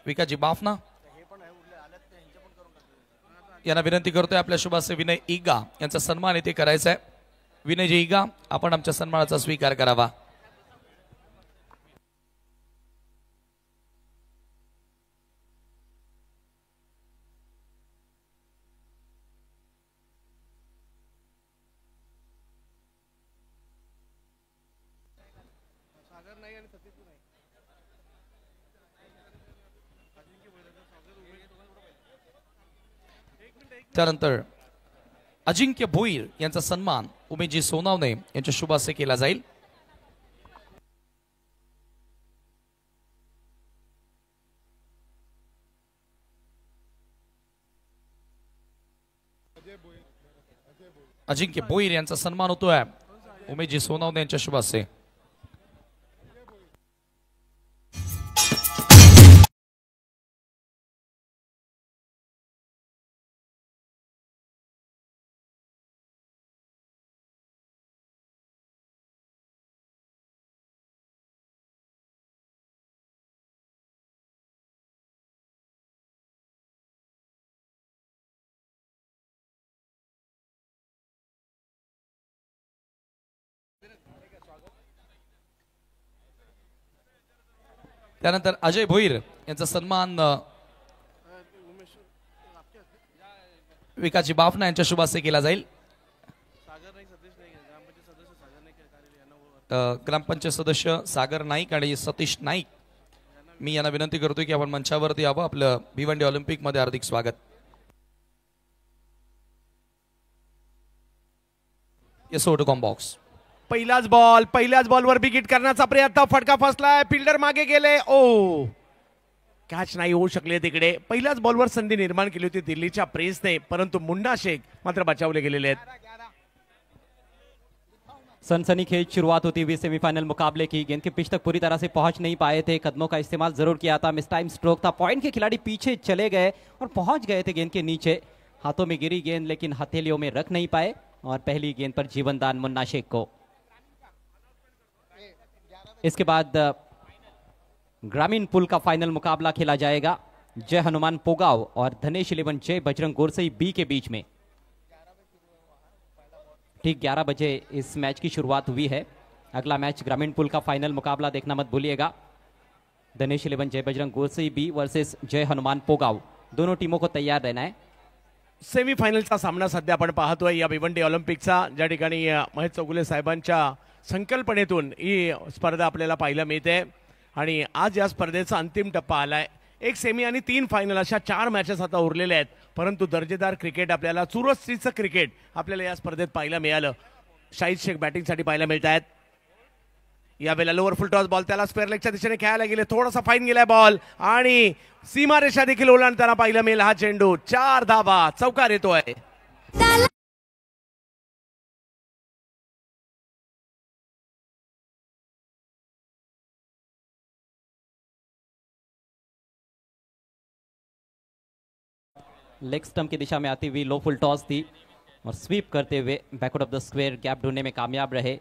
विकाजी बाफना यांना विनंती करतोय आपल्या शुभासे विनय इगा यांचा सन्मान इथे करायचा आहे। विनयजी इगा आपण आमच्या सन्मानाचा स्वीकार करावा। त्यानंतर अजिंक्य भोईर यांचा सन्मान उमेशजी सोनावणे यांच्या शुभ हस्ते केला जाईल। अजिंक्य भोईर यांचा सन्मान होतोय उमेशजी सोनावणे यांच्या शुभ हस्ते। त्यानंतर अजय भोईर यांचा सन्मान विकाजी बाफना यांच्या शुभ हस्ते केला जाईल। ग्रामपंचायत सदस्य सागर नाईक आणि सतीश नाईक मी यांना विनंती करतोय की आपण मंचावरती यावं। आपलं भिवंडी ऑलिम्पिक मध्ये हार्दिक स्वागत। येसोटकॉम बॉक्स पहिल्याच बॉलवर विकेट करण्याचा प्रयत्न, फटका फसलाय, फिल्डर मागे गेले, ओ कॅच नाही होऊ शकले तिकडे। पहिल्याच बॉलवर संधी निर्माण केली होती दिल्लीच्या प्रेसने, परंतु मुन्ना शेख मात्र बचावले गेलेले आहेत। सनसनीखेज शुरुआत होती हुई सेमीफाइनल मुकाबले की। गेंद के पिच तक पूरी तरह से पहुंच नहीं पाए थे, कदमों का इस्तेमाल जरूर किया था, मिस टाइम स्ट्रोक था, पॉइंट के खिलाड़ी पीछे चले गए और पहुंच गए थे गेंद के नीचे। हाथों में गिरी गेंद लेकिन हथेलियों में रख नहीं पाए और पहली गेंद पर जीवनदान मुन्ना शेख को। इसके बाद ग्रामीण पुल का फाइनल मुकाबला खेला जाएगा जय हनुमान पोगाव और धनेश 11 जय बजरंग गोरसई बी के बीच में। ठीक 11 बजे इस मैच की शुरुआत हुई है। अगला मैच ग्रामीण पुल का फाइनल मुकाबला देखना मत भूलिएगा। धनेश 11 जय बजरंग गोरसई बी वर्सेस जय हनुमान पोगाव, दोनों टीमों को तैयार रहना है। सेमीफायनलचा सामना सध्या आपण पाहतोय या भिवंडी ऑलिम्पिकचा, ज्या ठिकाणी महेश चौगुले साहेबांच्या संकल्पनेतून ही स्पर्धा आपल्याला पाहायला मिळते आणि आज या स्पर्धेचा अंतिम टप्पा आलाय। एक सेमी आणि 3 फायनल अशा 4 मॅचेस आता उरलेल्या आहेत, परंतु दर्जेदार क्रिकेट आपल्याला चुरस्तीचं क्रिकेट आपल्याला या स्पर्धेत पाहायला मिळालं। शाहिद शेख बॅटिंगसाठी पाहायला मिळत आहेत। यावेळेला लोअर फुल टॉस बॉल त्याला स्क्वेअर लेगच्या दिशेने खेळायला गेले, थोडासा फाईन गेलाय बॉल आणि सीमारेषा देखील ओलांडताना पाहायला मिळेल हा चेंडू। 4 धावा, चौकार येतोय। लेग स्टंप की दिशा में आती हुई लो फुल टॉस थी और स्वीप करते हुए backward of the square gap ढूंढने में कामयाब रहे।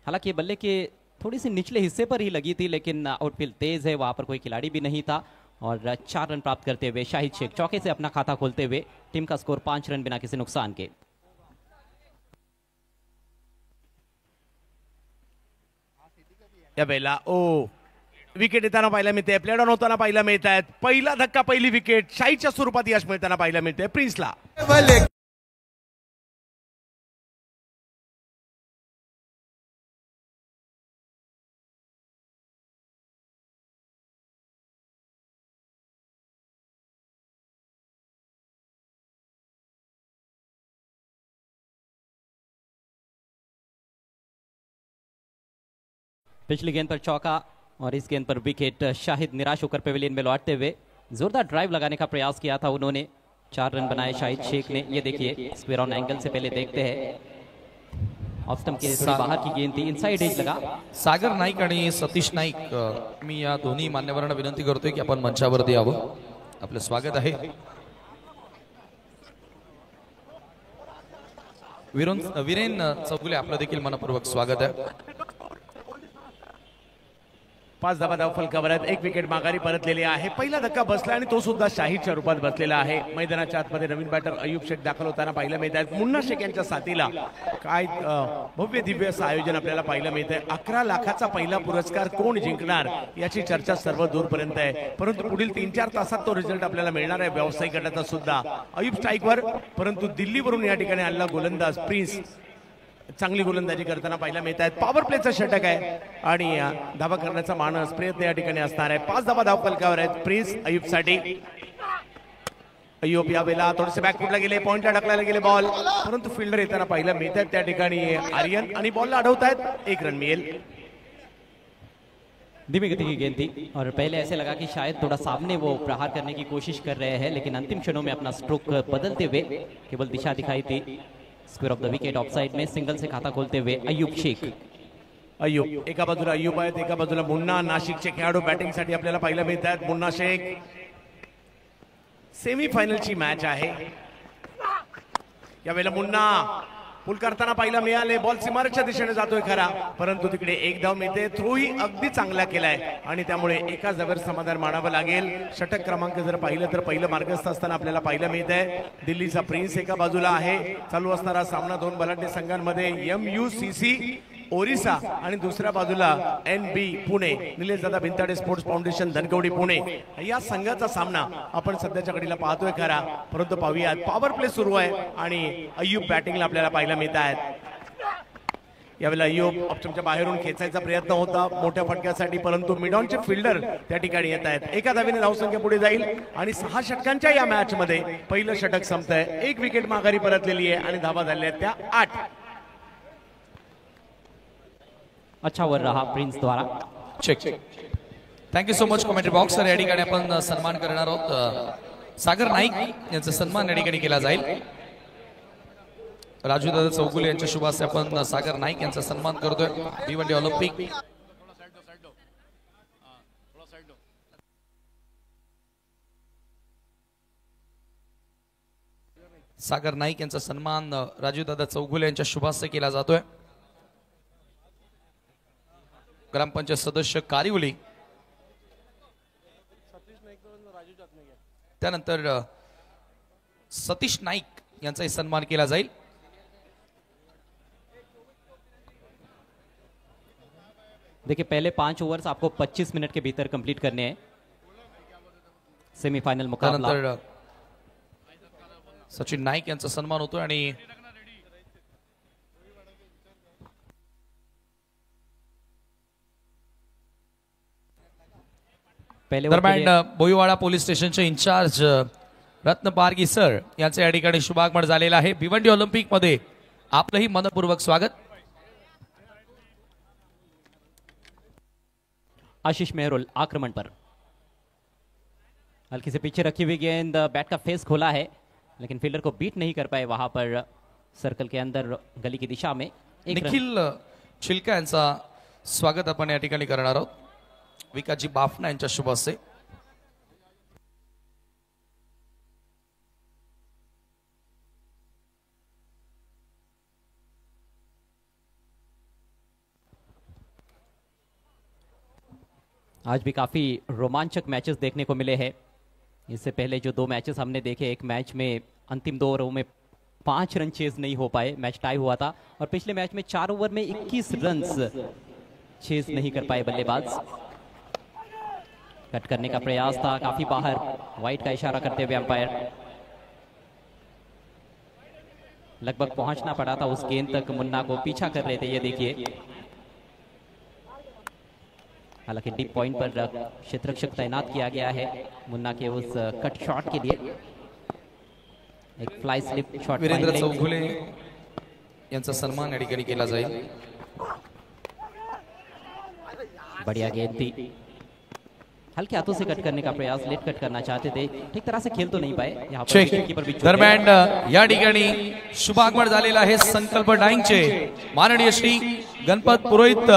हालांकि बल्ले के थोड़ी सी निचले हिस्से पर ही लगी थी, लेकिन आउटफील्ड तेज है, वहां पर कोई खिलाड़ी भी नहीं था और 4 रन प्राप्त करते हुए शाहिद शेख चौके से अपना खाता खोलते हुए टीम का स्कोर 5 रन बिना किसी नुकसान के। यावेळेला विकेट येताना पाहायला मिळते, प्लेड ऑन होताना पाहायला मिळत आहेत। पहिला धक्का, पहिली विकेट शाहीच्या स्वरूपात यश मिळताना पाहायला मिळते प्रिन्सला। पिछली गेंद पर चौका और इस गेंद पर विकेट। शाहिद निराश होकर पेविलियन में लौटते हुए जोरदार ड्राइव लगाने का प्रयास किया था उन्होंने। 4 रन बनाए शाहिद शेख ने। ये देखिए स्क्वायर ऑन एंगल से पहले देखते हैं, ऑफ स्टंप के बाहर की गेंद थी, इनसाइड एज लगा। सागर नाईक आणि सतीश नाईक मी या दोन्ही मान्यवरांना विनंती करतोय की आपण मंचावरती यावं। आपलं स्वागत आहे। वीरेन चौगुले आपलं देखील मनपूर्वक स्वागत आहे। 5 धावा धाव फलकावर आहेत, 1 विकेट माघारी परतलेली आहे. पहिला धक्का बसला आणि तो सुद्धा शाहीच्या रूपात बसलेला आहे. मैदानाच्या आतमध्ये नवीन बॅटर अय्यूब शेख दाखल होताना पाहायला मिळत आहेत. मुन्ना शेख यांच्या साथीला काय भव्य दिव्य असं आयोजन आपल्याला पाहायला मिळत आहे. 11 लाखाचा पहिला पुरस्कार कोण जिंकणार याची चर्चा सर्व दूरपर्यंत आहे, परंतु पुढील 3-4 तासात तो रिझल्ट आपल्याला मिळणार आहे व्यावसायिक गटाचा सुद्धा. अय्यूब स्ट्राईकवर, परंतु दिल्लीवरून या ठिकाणी आलेला गोलंदाज प्रिन्स चांगली गोलंदाजी करताना पाहायला मिळत आहेत. पॉवर प्लेचा षटक आहे आणि धावा करण्याचा मानस प्रयत्न या ठिकाणी असणार आहे. 5 धावा धाव फलकावर आहेत प्रिन्स अय्यूब साठी. अय्यूब या वेळेला थोडेसे बॅकफुटला गेले, पॉइंटला ढकलायला गेले बॉल, परंतु फिल्डर येताना पाहायला मिळत आहेत त्या ठिकाणी आर्यन आणि बॉलला अडवतायत. 1 रन मिळेल. धीमी गति की गेंद थी और पहले ऐसे लगा कि शायद थोड़ा सामने वो प्रहार करने की कोशिश कर रहे हैं, लेकिन अंतिम क्षणों में अपना स्ट्रोक बदलते हुए केवल दिशा दिखाई थी. Square of the wicket of side में सिंगल से खाता खोलते हुए अय्यूब शेख. अय्यूब एका बाजूला अय्यूब आहेत, एका बाजूला मुन्ना. नाशिकचे खेळाडू बॅटिंग साठी आपल्याला पाहायला मिळत आहेत. मुन्ना शेख. सेमी फायनलची मॅच आहे. यावेळेला मुन्ना पुल करताना पाहायला मिळाले. बॉल सीमारेच्या दिशेने जातोय खरा, परंतु तिकडे 1 धाव मिळते. थ्रोही अगदी चांगला केलाय आणि त्यामुळे एका धावेवर समाधान मानावं लागेल. षटक क्रमांक जर पाहिलं तर पहिलं मार्गस्थ असताना आपल्याला पाहायला मिळत आहे. दिल्लीचा प्रिन्स एका बाजूला आहे. चालू असणारा सामना 2 बलाढ्य संघांमध्ये MUCC ओरिसा आणि दुसऱ्या बाजूला NB पुणे, निलेश दादा भिंताडे स्पोर्ट्स फाउंडेशन धनकवडी पुणे. या संघाचा सामना आपण सध्याच्या घडीला पाहतोय खरा, परंतु पाहूयात पॉवर प्ले सुरू आहे आणि अय्यूब बॅटिंगला आपल्याला पाहायला मिळत आहेत. यावेळेला अय्यूब ऑप्शनच्या बाहेरून खेचायचा प्रयत्न होता मोठ्या फटक्यासाठी, परंतु मिडॉनचे फिल्डर त्या ठिकाणी येत आहेत. एका धावेने धावसंख्या पुढे जाईल आणि 6 षटकांच्या या मॅच मध्ये पहिलं षटक संपतंय. 1 विकेट माघारी परतलेली आहे आणि धावा झाल्या आहेत त्या 8. अच्छा ओव्हर रहा प्रिन्स द्वारा. Check. Thank you so much commentary box. Sir या ठिकाणी आपण सन्मान करणार आहोत. सागर नाईक यांचा सन्मान या ठिकाणी केला जाईल. राजू दादा चौगुले यांच्या शुभ हस्ते आपण सागर नाईक यांचा सन्मान करतोय. भिवंडी ऑलिम्पिक सागर नाईक यांचा सन्मान राजू दादा चौगुले यांच्या शुभ हस्ते केला जातोय. ग्रामपंचायत सदस्य कारिवली, त्यानंतर सतीश नाईक यांचाही सन्मान केला जाईल. देखिए पहले 5 ओवर्स आपको 25 मिनट के भीतर कंप्लीट करने हैं. सेमीफाइनल मुकाबला. त्यानंतर सचिन नाईक यांचा सन्मान होतोय आणि दरम्यान बोईवाडा पोलीस स्टेशनचे इन्चार्ज रत्न पारगी सर यांचे या ठिकाणी शुभागमन झालेलं आहे. भिवंडी ऑलिम्पिक मध्ये आपलंही मनपूर्वक स्वागत. आशीष मेहरोल आक्रमण पर. हल्की से पीछे रखी हुई गेंद, बैट का फेस खोला है लेकिन फील्डर को बीट नहीं कर पाए वहां पर सर्कल के अंदर गली की दिशा में. निखिल चिलका यांचा स्वागत आपण या ठिकाणी करणार आहोत. विकासजी बाफना यांच्या शुभ हस्ते. आज भी काफी रोमांचक मैचेस देखने को मिले हैं. इससे पहले जो 2 मैचेस हमने देखे, एक मैच में अंतिम 2 ओवरों में 5 रन चेज नहीं हो पाए, मैच टाई हुआ था, और पिछले मैच में 4 ओवर में 21 रन चेज नहीं कर पाए बल्लेबाज. कट करने का प्रयास था, काफी बाहर, वाइड का इशारा करते हुए अंपायर. लगभग पहुंचना पड़ा था उस गेंद तक, मुन्ना को पीछा कर रहे थे. ये देखिए, हालांकि डीप पॉइंट पर क्षेत्ररक्षक तैनात किया गया है मुन्ना के उस कट शॉट के लिए. एक fly slip shot. Virendra Chougule यांचा सन्मान या ठिकाणी केला जाईल. बढ़िया गेंद थी, हल्के हाथों से कट करने का प्रयास, लेट कट करना चाहते थे, ठीक तरह से खेल तो नहीं पाए. यहाँ पर दरम्यान या ठिकाणी शुभागमन झालेला आहे संकल्प डाईंगचे माननीय श्री गणपत पुरोहित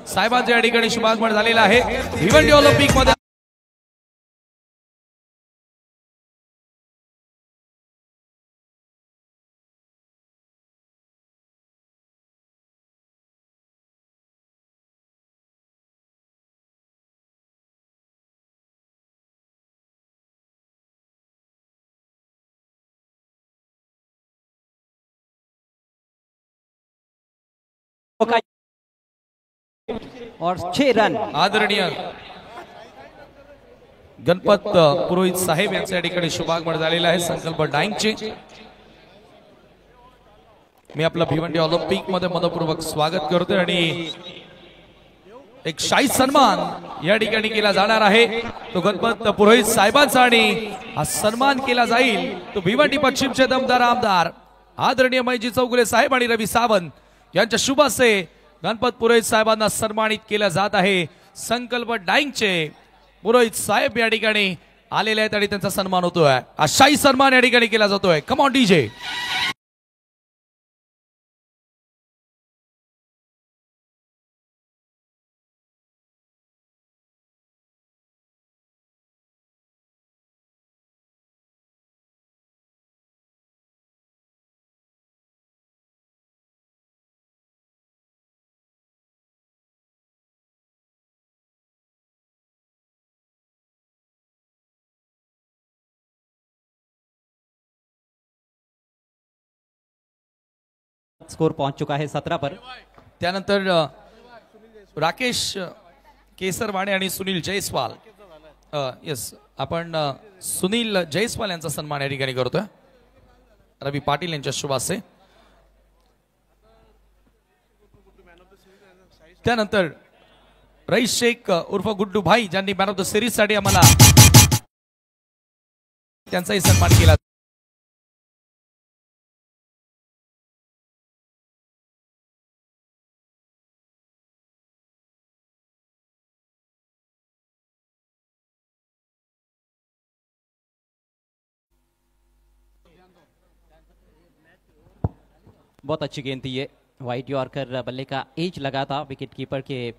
साहेबांचे या ठिकाणी शुभागमन झालेला आहे. भिवंडी ऑलिम्पिक मध्ये और 6 रन. आदरणीय गणपत पुरोहित साहेब यांच्या या ठिकाणी शुभागमन झालेला आहे संकल्प डाईंगचे. मी आपलं भिवंडी ऑलिम्पिक मध्ये मनपूर्वक स्वागत करतोय आणि एक शाही सन्मान या ठिकाणी केला जाणार आहे. तो गणपत पुरोहित साहेबांचा आणि हा सन्मान केला जाईल तो भिवंडी पश्चिमचे दमदार आमदार आदरणीय मयजी चौगुले साहेब आणि रवी सावंत यांच्या शुभ हस्ते गणपत पुरोहित साहेबांना सन्मानित केलं जात आहे. संकल्प डाईंगचे पुरोहित साहेब या ठिकाणी आलेले आहेत आणि त्यांचा सन्मान होतोय. हा शाही सन्मान या ठिकाणी केला जातोय. Come on DJ. स्कोर पहुंच चुका है 17 पर. त्यानंतर राकेश केसरवाणे आणि सुनील जयस्वाल. येस, आपण सुनील जयस्वाल यांचा सन्मान या ठिकाणी करतोय रवी पाटील यांच्या शुभ हस्ते. त्यानंतर रईस शेख उर्फ गुड्डू भाई ज्यांनी मॅन ऑफ द सिरीज साठी आम्हाला त्यांचाही सन्मान केला. बहुत अच्छी गेंद थी ये. वाइट यॉर्कर बल्ले का एज लगा था. विकेट कीपर के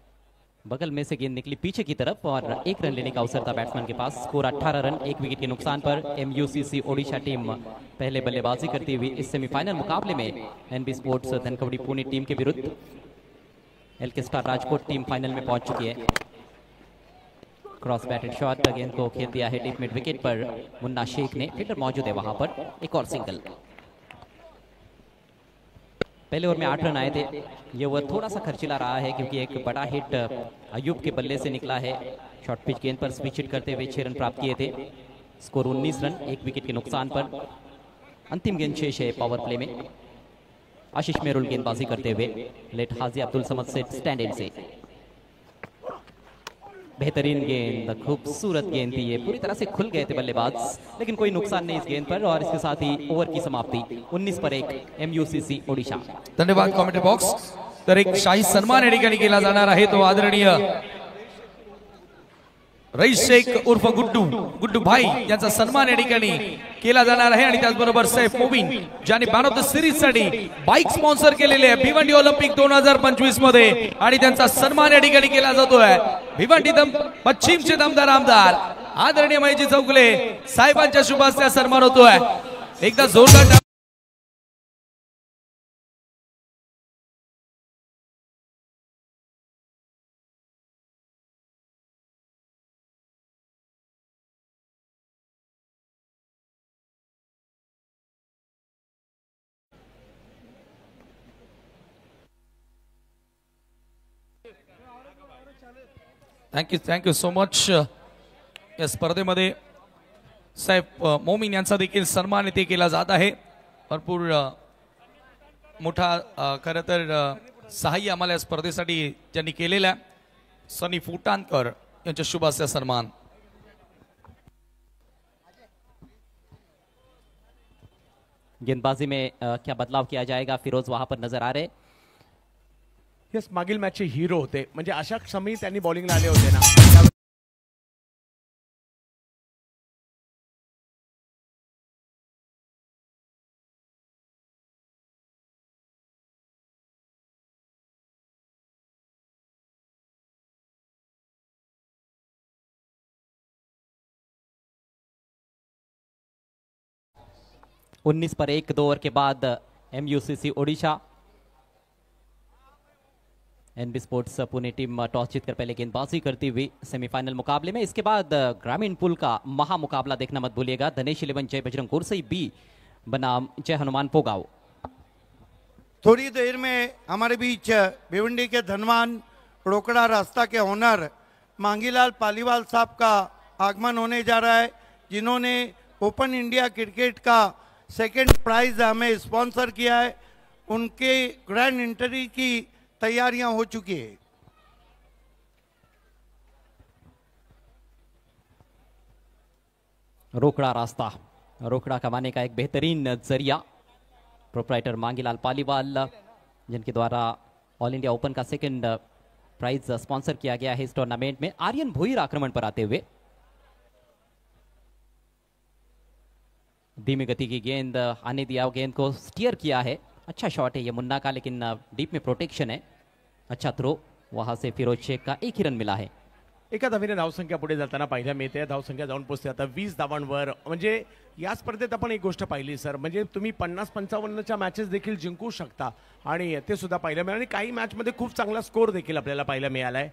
बगल में से गेंद निकली पीछे की तरफ और 1 रन लेने का अवसर था बैट्समैन के पास. स्कोर 18 रन 1 विकेट के नुकसान पर. MUCC ओडिशा टीम पहले बल्लेबाजी करती हुई इस सेमीफाइनल मुकाबले में NB sports Dhankawadi Pune team के विरुद्ध LK star Rajkot team final में पहुंच चुकी है. क्रॉस बैटेड शॉट गेंद को खेल दिया है डीप मिड विकेट पर. मुन्ना शेख ने. फील्डर मौजूद है वहां पर. एक और सिंगल. पहले ओवर में 8 रन आए थे. ये ओवर थोड़ा सा खर्चीला रहा है क्योंकि एक बड़ा हिट अयूब के बल्ले से निकला है. शॉर्ट पिच गेंद पर स्विच हिट करते हुए 6 रन प्राप्त किए थे. स्कोर 19 रन 1 विकेट के नुकसान पर. अंतिम गेंद शेष है पावर प्ले में. आशीष मेरुल गेंदबाजी करते हुए. लेट हाजी अब्दुल समद से स्टैंड इन से. बेहतरीन गेंद, खूबसूरत गेंद थी ये. पूरी तरह से खुल गए थे बल्लेबाज लेकिन कोई नुकसान नहीं इस गेंद पर. और इसके साथ ही ओवर की समाप्ति 19 पर 1 MUCC ओडिशा. धन्यवाद कॉमेंट्री बॉक्स. तर एक शाही सन्मान या ठिकाणी केला जाणार आहे तो आदरणीय रईस शेख उर्फ गुड्डू भाई यांचा सन्मान या ठिकाणी केला जाणार आहे. आणि त्याचबरोबर सैफ मोबिन ज्यांनी मॅन ऑफ द सिरीज साठी बाईक स्पॉन्सर केलेले आहे भिवंडी ऑलिम्पिक 2025 मध्ये आणि त्यांचा सन्मान या ठिकाणी केला जातोय. भिवंडी पश्चिमचे दमदार आमदार आदरणीय मयजी चौगुले साहेबांच्या शुभ हस्ते सन्मान होतोय. एकदा जोरदार. Thank you so much. या स्पर्धेमध्ये सैफ मोमीन यांचा देखील सन्मान इथे केला जात आहे. भरपूर मोठा खरं तर सहाय्य आम्हाला या स्पर्धेसाठी ज्यांनी केलेल्या सनी फुटाणकर यांच्या शुभ हस्ते सन्मान. गेंदबाजी में क्या बदलाव किया जाएगा? फिरोज वहां पर नजर आ रहे. येस, मागील मॅचचे हिरो होते. म्हणजे अशा क्षमी त्यांनी बॉलिंगला आले होते ना. उन्नीस पर 1 2 ओवर के बाद MUCC Odisha. NB sports Pune team toss जीतकर पहले गेंदबाजी करती हुई सेमीफाइनल मुकाबले में. इसके बाद ग्रामीण पुल का महामुकाबला देखना मत भूलिएगा. धनेश 11 जय बजरंग गोरसई B बनाम जय हनुमान पोगाव. थोड़ी देर में हमारे बीच भिवंडी के धनवान रोकड़ा रास्ता के ओनर मांगीलाल पालीवाल साहब का आगमन होने जा रहा है, जिन्होंने ओपन इंडिया क्रिकेट का सेकंड प्राइज हमें स्पॉन्सर किया है। उनके ग्रैंड एंट्री की तैयारियां हो चुकी है। रोकड़ा रास्ता, रोकड़ा कमाने का एक बेहतरीन जरिया। प्रोप्राइटर मांगीलाल पालीवाल, जिनके द्वारा ऑल इंडिया ओपन का सेकंड प्राइज स्पॉन्सर किया गया है इस टूर्नामेंट में। आर्यन भोईर आक्रमण पर आते हुए, धीमी गति की गेंद आने दिया, गेंद को स्टीयर किया है। अच्छा शॉट है ये मुन्ना का, लेकिन डीप में प्रोटेक्शन है। अच्छा थ्रो, वहां से फिरोज शेख का एक ही रन मिला है। एका धावेने धावसंख्या पुढे जाताना पाहायला मिळते। धावसंख्या जाऊन पोहोचते आता 20 धावांवर। म्हणजे या स्पर्धेत आपण एक गोष्ट पाहिली सर, म्हणजे तुम्ही 50-55च्या मॅचेस देखील जिंकू शकता आणि ते सुद्धा पाहायला मिळालं आणि काही मॅचमध्ये खूप चांगला स्कोर देखील आपल्याला पाहायला मिळालाय।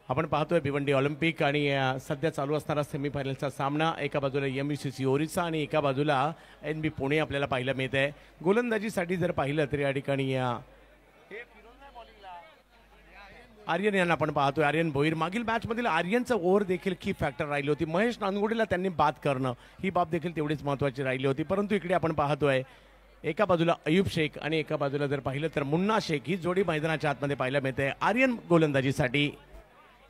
आपण पाहतोय भिवंडी ऑलिम्पिक आणि सध्या चालू असणारा सेमीफायनलचा सामना। एका बाजूला एमयूसीसी ओरिसा आणि एका बाजूला एनबी पुणे आपल्याला पाहायला मिळते। गोलंदाजीसाठी जर पाहिलं तर या ठिकाणी आर्यन यांना आपण पाहतोय। आर्यन भोईर, मागील मॅच मधील आर्यनचं ओव्हर देखील की फॅक्टर राहिली होती। महेश नांदगुडेला त्यांनी बाद करणं ही बाब देखील तेवढीच महत्त्वाची राहिली होती। परंतु इकडे आपण पाहतोय एका बाजूला अयूब शेख आणि एका बाजूला जर पाहिलं तर मुन्ना शेख, ही जोडी मैदानाच्या आतमध्ये पाहायला मिळते। आर्यन गोलंदाजीसाठी,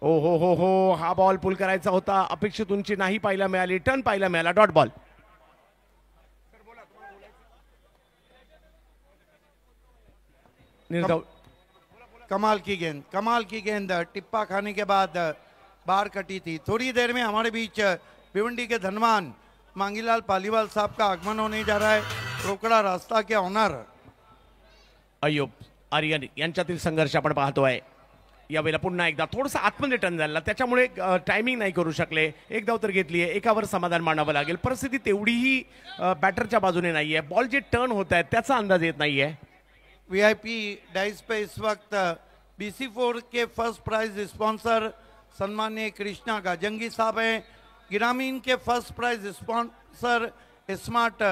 ओ हो हो हो, हा बॉल पुल करायचा होता, अपेक्षित उंची नाही पाहायला मिळाली, टर्न पाहायला मिळाला, डॉट बॉल। निर्धाव कमाल की गेंद टिप्पा खाने के बाद बाहर कटी थी। थोड़ी देर में हमारे बीच भिवंडी के धनवान मांगीलाल पालीवाल साहब का आगमन होने जा रहा है। रोकड़ा रास्ता के ओनर अयूब आर्यन यांच्यातील संघर्ष आपण पाहतोय। यावेळेला पुन्हा एकदा थोडंसं आतमध्ये टर्न झाला, त्याच्यामुळे टायमिंग नाही करू शकले। एक धाव तर घेतली आहे, एकावर समाधान मानावं लागेल। परिस्थिती तेवढीही बॅटरच्या बाजूने नाहीये, बॉल जे टर्न होत आहेत त्याचा अंदाज येत नाहीये। वीआईपी डाइस पे इस वक्त BC4 के फर्स्ट प्राइज स्पॉन्सर सम्माननीय कृष्णा गाजंगी साहब हैं। ग्रामीण के first prize sponsor smart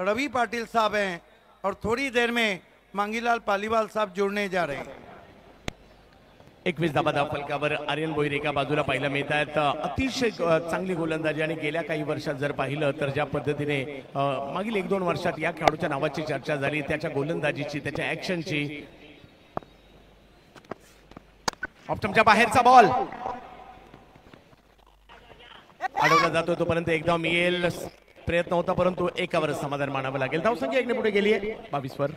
Ravi Patil साहब हैं और थोड़ी देर में मांगीलाल पालीवाल साहब जुड़ने जा रहे हैं। 21 धाबा फलकावर आर्यन भोईर एका बाजूला पाहायला मिळत आहेत। अतिशय चांगली गोलंदाजी आणि गेल्या काही वर्षात जर पाहिलं तर ज्या पद्धतीने मागील 1-2 वर्षात या खेळाडूच्या नावाची चर्चा झाली, त्याच्या गोलंदाजीची, त्याच्या ऍक्शनची। ऑप्टमच्या बाहेरचा बॉल अडवला जातो, तोपर्यंत एकदा मिळेल प्रयत्न होता, परंतु एकावर समाधान मानावं लागेल। धावसंख्या 1 ने पुढे गेली आहे 22 वर।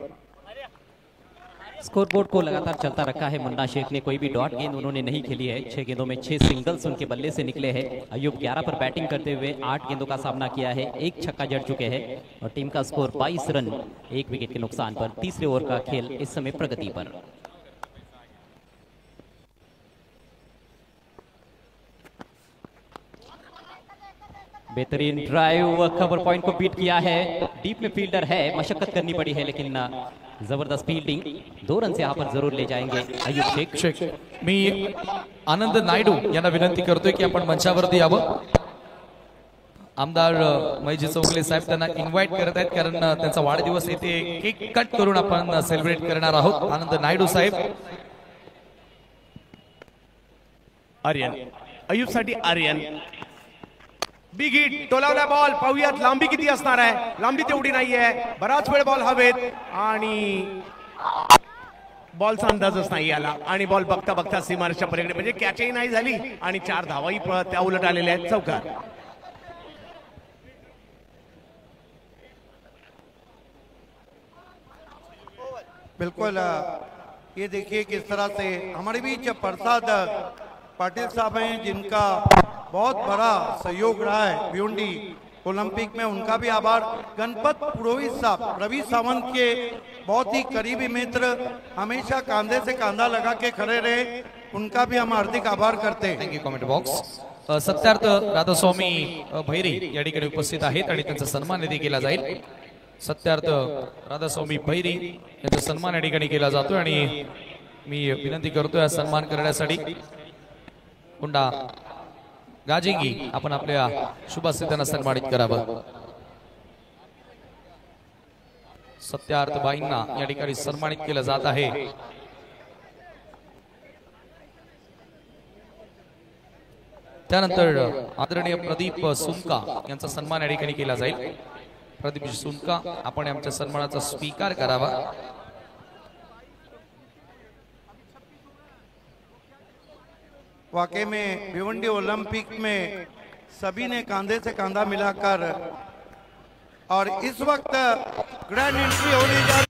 स्कोरबोर्ड को लगातार चलता रखा है मुन्ना शेख ने, कोई भी डॉट गेंद उन्होंने नहीं खेली है। 6 गेंदों में 6 सिंगल्स उनके बल्ले से निकले हैं। अयूब 11 पर बैटिंग करते हुए 8 गेंदों का सामना किया है, 1 छक्का जड़ चुके हैं और टीम का स्कोर 22 रन 1 विकेट के नुकसान पर। तीसरे ओवर का खेल इस समय प्रगति पर। बेहतरीन ड्राइव, कवर पॉइंट को बीट किया है। डीप में फील्डर है, मशक्कत करनी पड़ी है, लेकिन जबरदस्त फील्डिंग। 2 रन से यहाँ पर जरूर ले जाएंगे अयूब शेख। मी आनंद नायडू यांना विनंती करतोय की आपण मंचावरती यावं। आमदार महेश चौगले साहेब त्यांना इन्व्हाइट करत आहेत, कारण त्यांचा वाढदिवस येथे केक कट करून आपण सेलिब्रेट करणार आहोत। आनंद नायडू साहेब। आर्यन, अयूबसाठी आर्यन, बिग हिट, टोलावला बॉल, पाहूयात लांबी किती असणार आहे। लांबी तेवढी नाहीये, बराच वेळ बॉल हवेत आणि बॉलचा अंदाजच नाही आला आणि बॉल बघता बघता सीमारेषच्या पलीकडे, म्हणजे कॅचही नाही झाली आणि 4 धावाही त्या उलट आलेल्या आहेत। चौकार। बिल्कुल, ये देखिए किस तरह से हमारे बीच प्रसाद पाटिल साहब हैं, जिनका बहुत बड़ा सहयोग रहा है भिवंडी ओलंपिक में। उनका भी आभार। गणपत पुरोहित साहब, रवि सावंत के बहुत ही करीबी मित्र, हमेशा कंधे से कंधा लगा के खड़े रहे, उनका भी हम हार्दिक आभार करते हैं। Thank you. Comment box Satyarth Radhaswami Bhairi या ठिकाणी उपस्थित आहेत आणि त्यांचा सन्मान निधी केला जाईल। सत्यार्थ राधास्वामी भैरी यांचा सन्मान या ठिकाणी केला जातो आणि मी विनंती करतोय सन्मान करण्यासाठी हुंडा गाजिंगी आपण आपल्या शुभास्थित्यांना सन्मानित करावं। सत्यार्थबाईंना या ठिकाणी सन्मानित केलं जात आहे। त्यानंतर आदरणीय प्रदीप सुनका यांचा सन्मान या ठिकाणी केला जाईल। प्रदीप सुनका, आपण आमच्या सन्मानाचा स्वीकार करावा। वाकई में भिवंडी ओलंपिक में सभी ने कंधे से कंधा मिलाकर और इस वक्त ग्रैंड एंट्री होने जा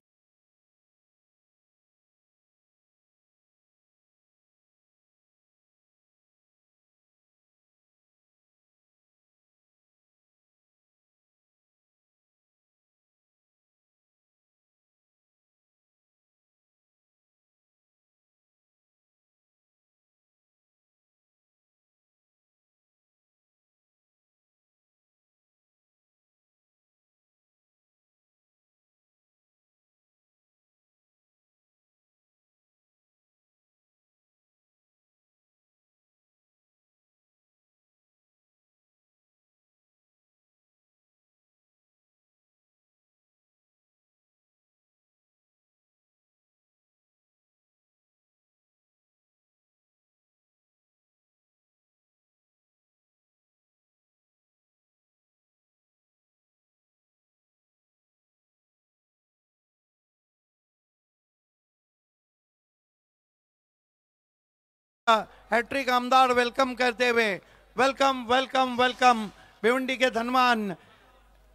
हैट्रिक आमदार वेलकम करते हुए वेलकम वेलकम वेलकम भिवंडी के धनवान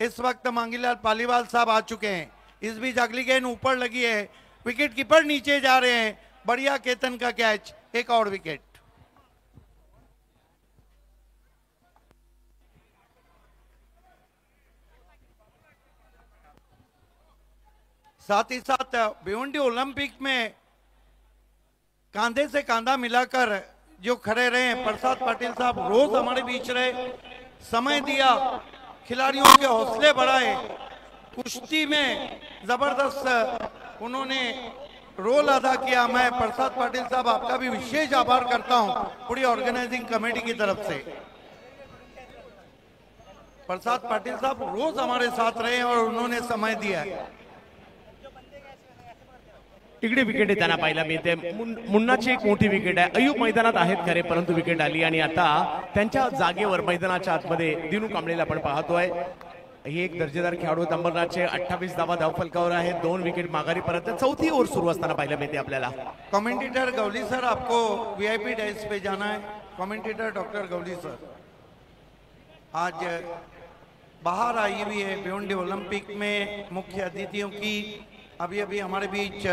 इस वक्त मांगीलाल पालीवाल साहब आ चुके हैं। इस बीच अगली गेंद ऊपर लगी है, विकेट कीपर नीचे जा रहे हैं। बढ़िया केतन का कैच, एक और विकेट। साथ ही साथ भिवंडी ओलंपिक में कांधे से कांधा मिलाकर जो खड़े रहे प्रसाद पाटिल साहब, रोज हमारे बीच रहे, समय दिया, खिलाड़ियों के हौसले बढ़ाए, कुश्ती में जबरदस्त उन्होंने रोल अदा किया। मैं प्रसाद पाटिल साहब आपका भी विशेष आभार करता हूं पूरी ऑर्गेनाइजिंग कमेटी की तरफ से। प्रसाद पाटिल साहब रोज हमारे साथ रहे और उन्होंने समय दिया है। इकडे विकेट त्यांना पाहायला मिळते। मुन्नाची एक मोठी विकेट आहे। अय्यूब मैदानात आहेत खरे, परंतु विकेट आली आणि आता त्यांच्या जागेवर मैदानाच्या आतमध्ये दिनू कांबळेला आपण पाहतोय। ही एक दर्जेदार खेळाडू अंबरनाथचे 28 धावा धावफलकावर आहे, 2 विकेट माघारी परत। चौथी ओव्हर सुरू असताना पाहायला मिळते आपल्याला। कमेंटेटर गवली सर, आपको वीआईपी डेस्क पे जाना है। कमेंटेटर डॉक्टर गवली सर आज बाहर आई हुई है भिवंडी ओलंपिक में मुख्य अतिथियों की। अभी अभी हमारे बीच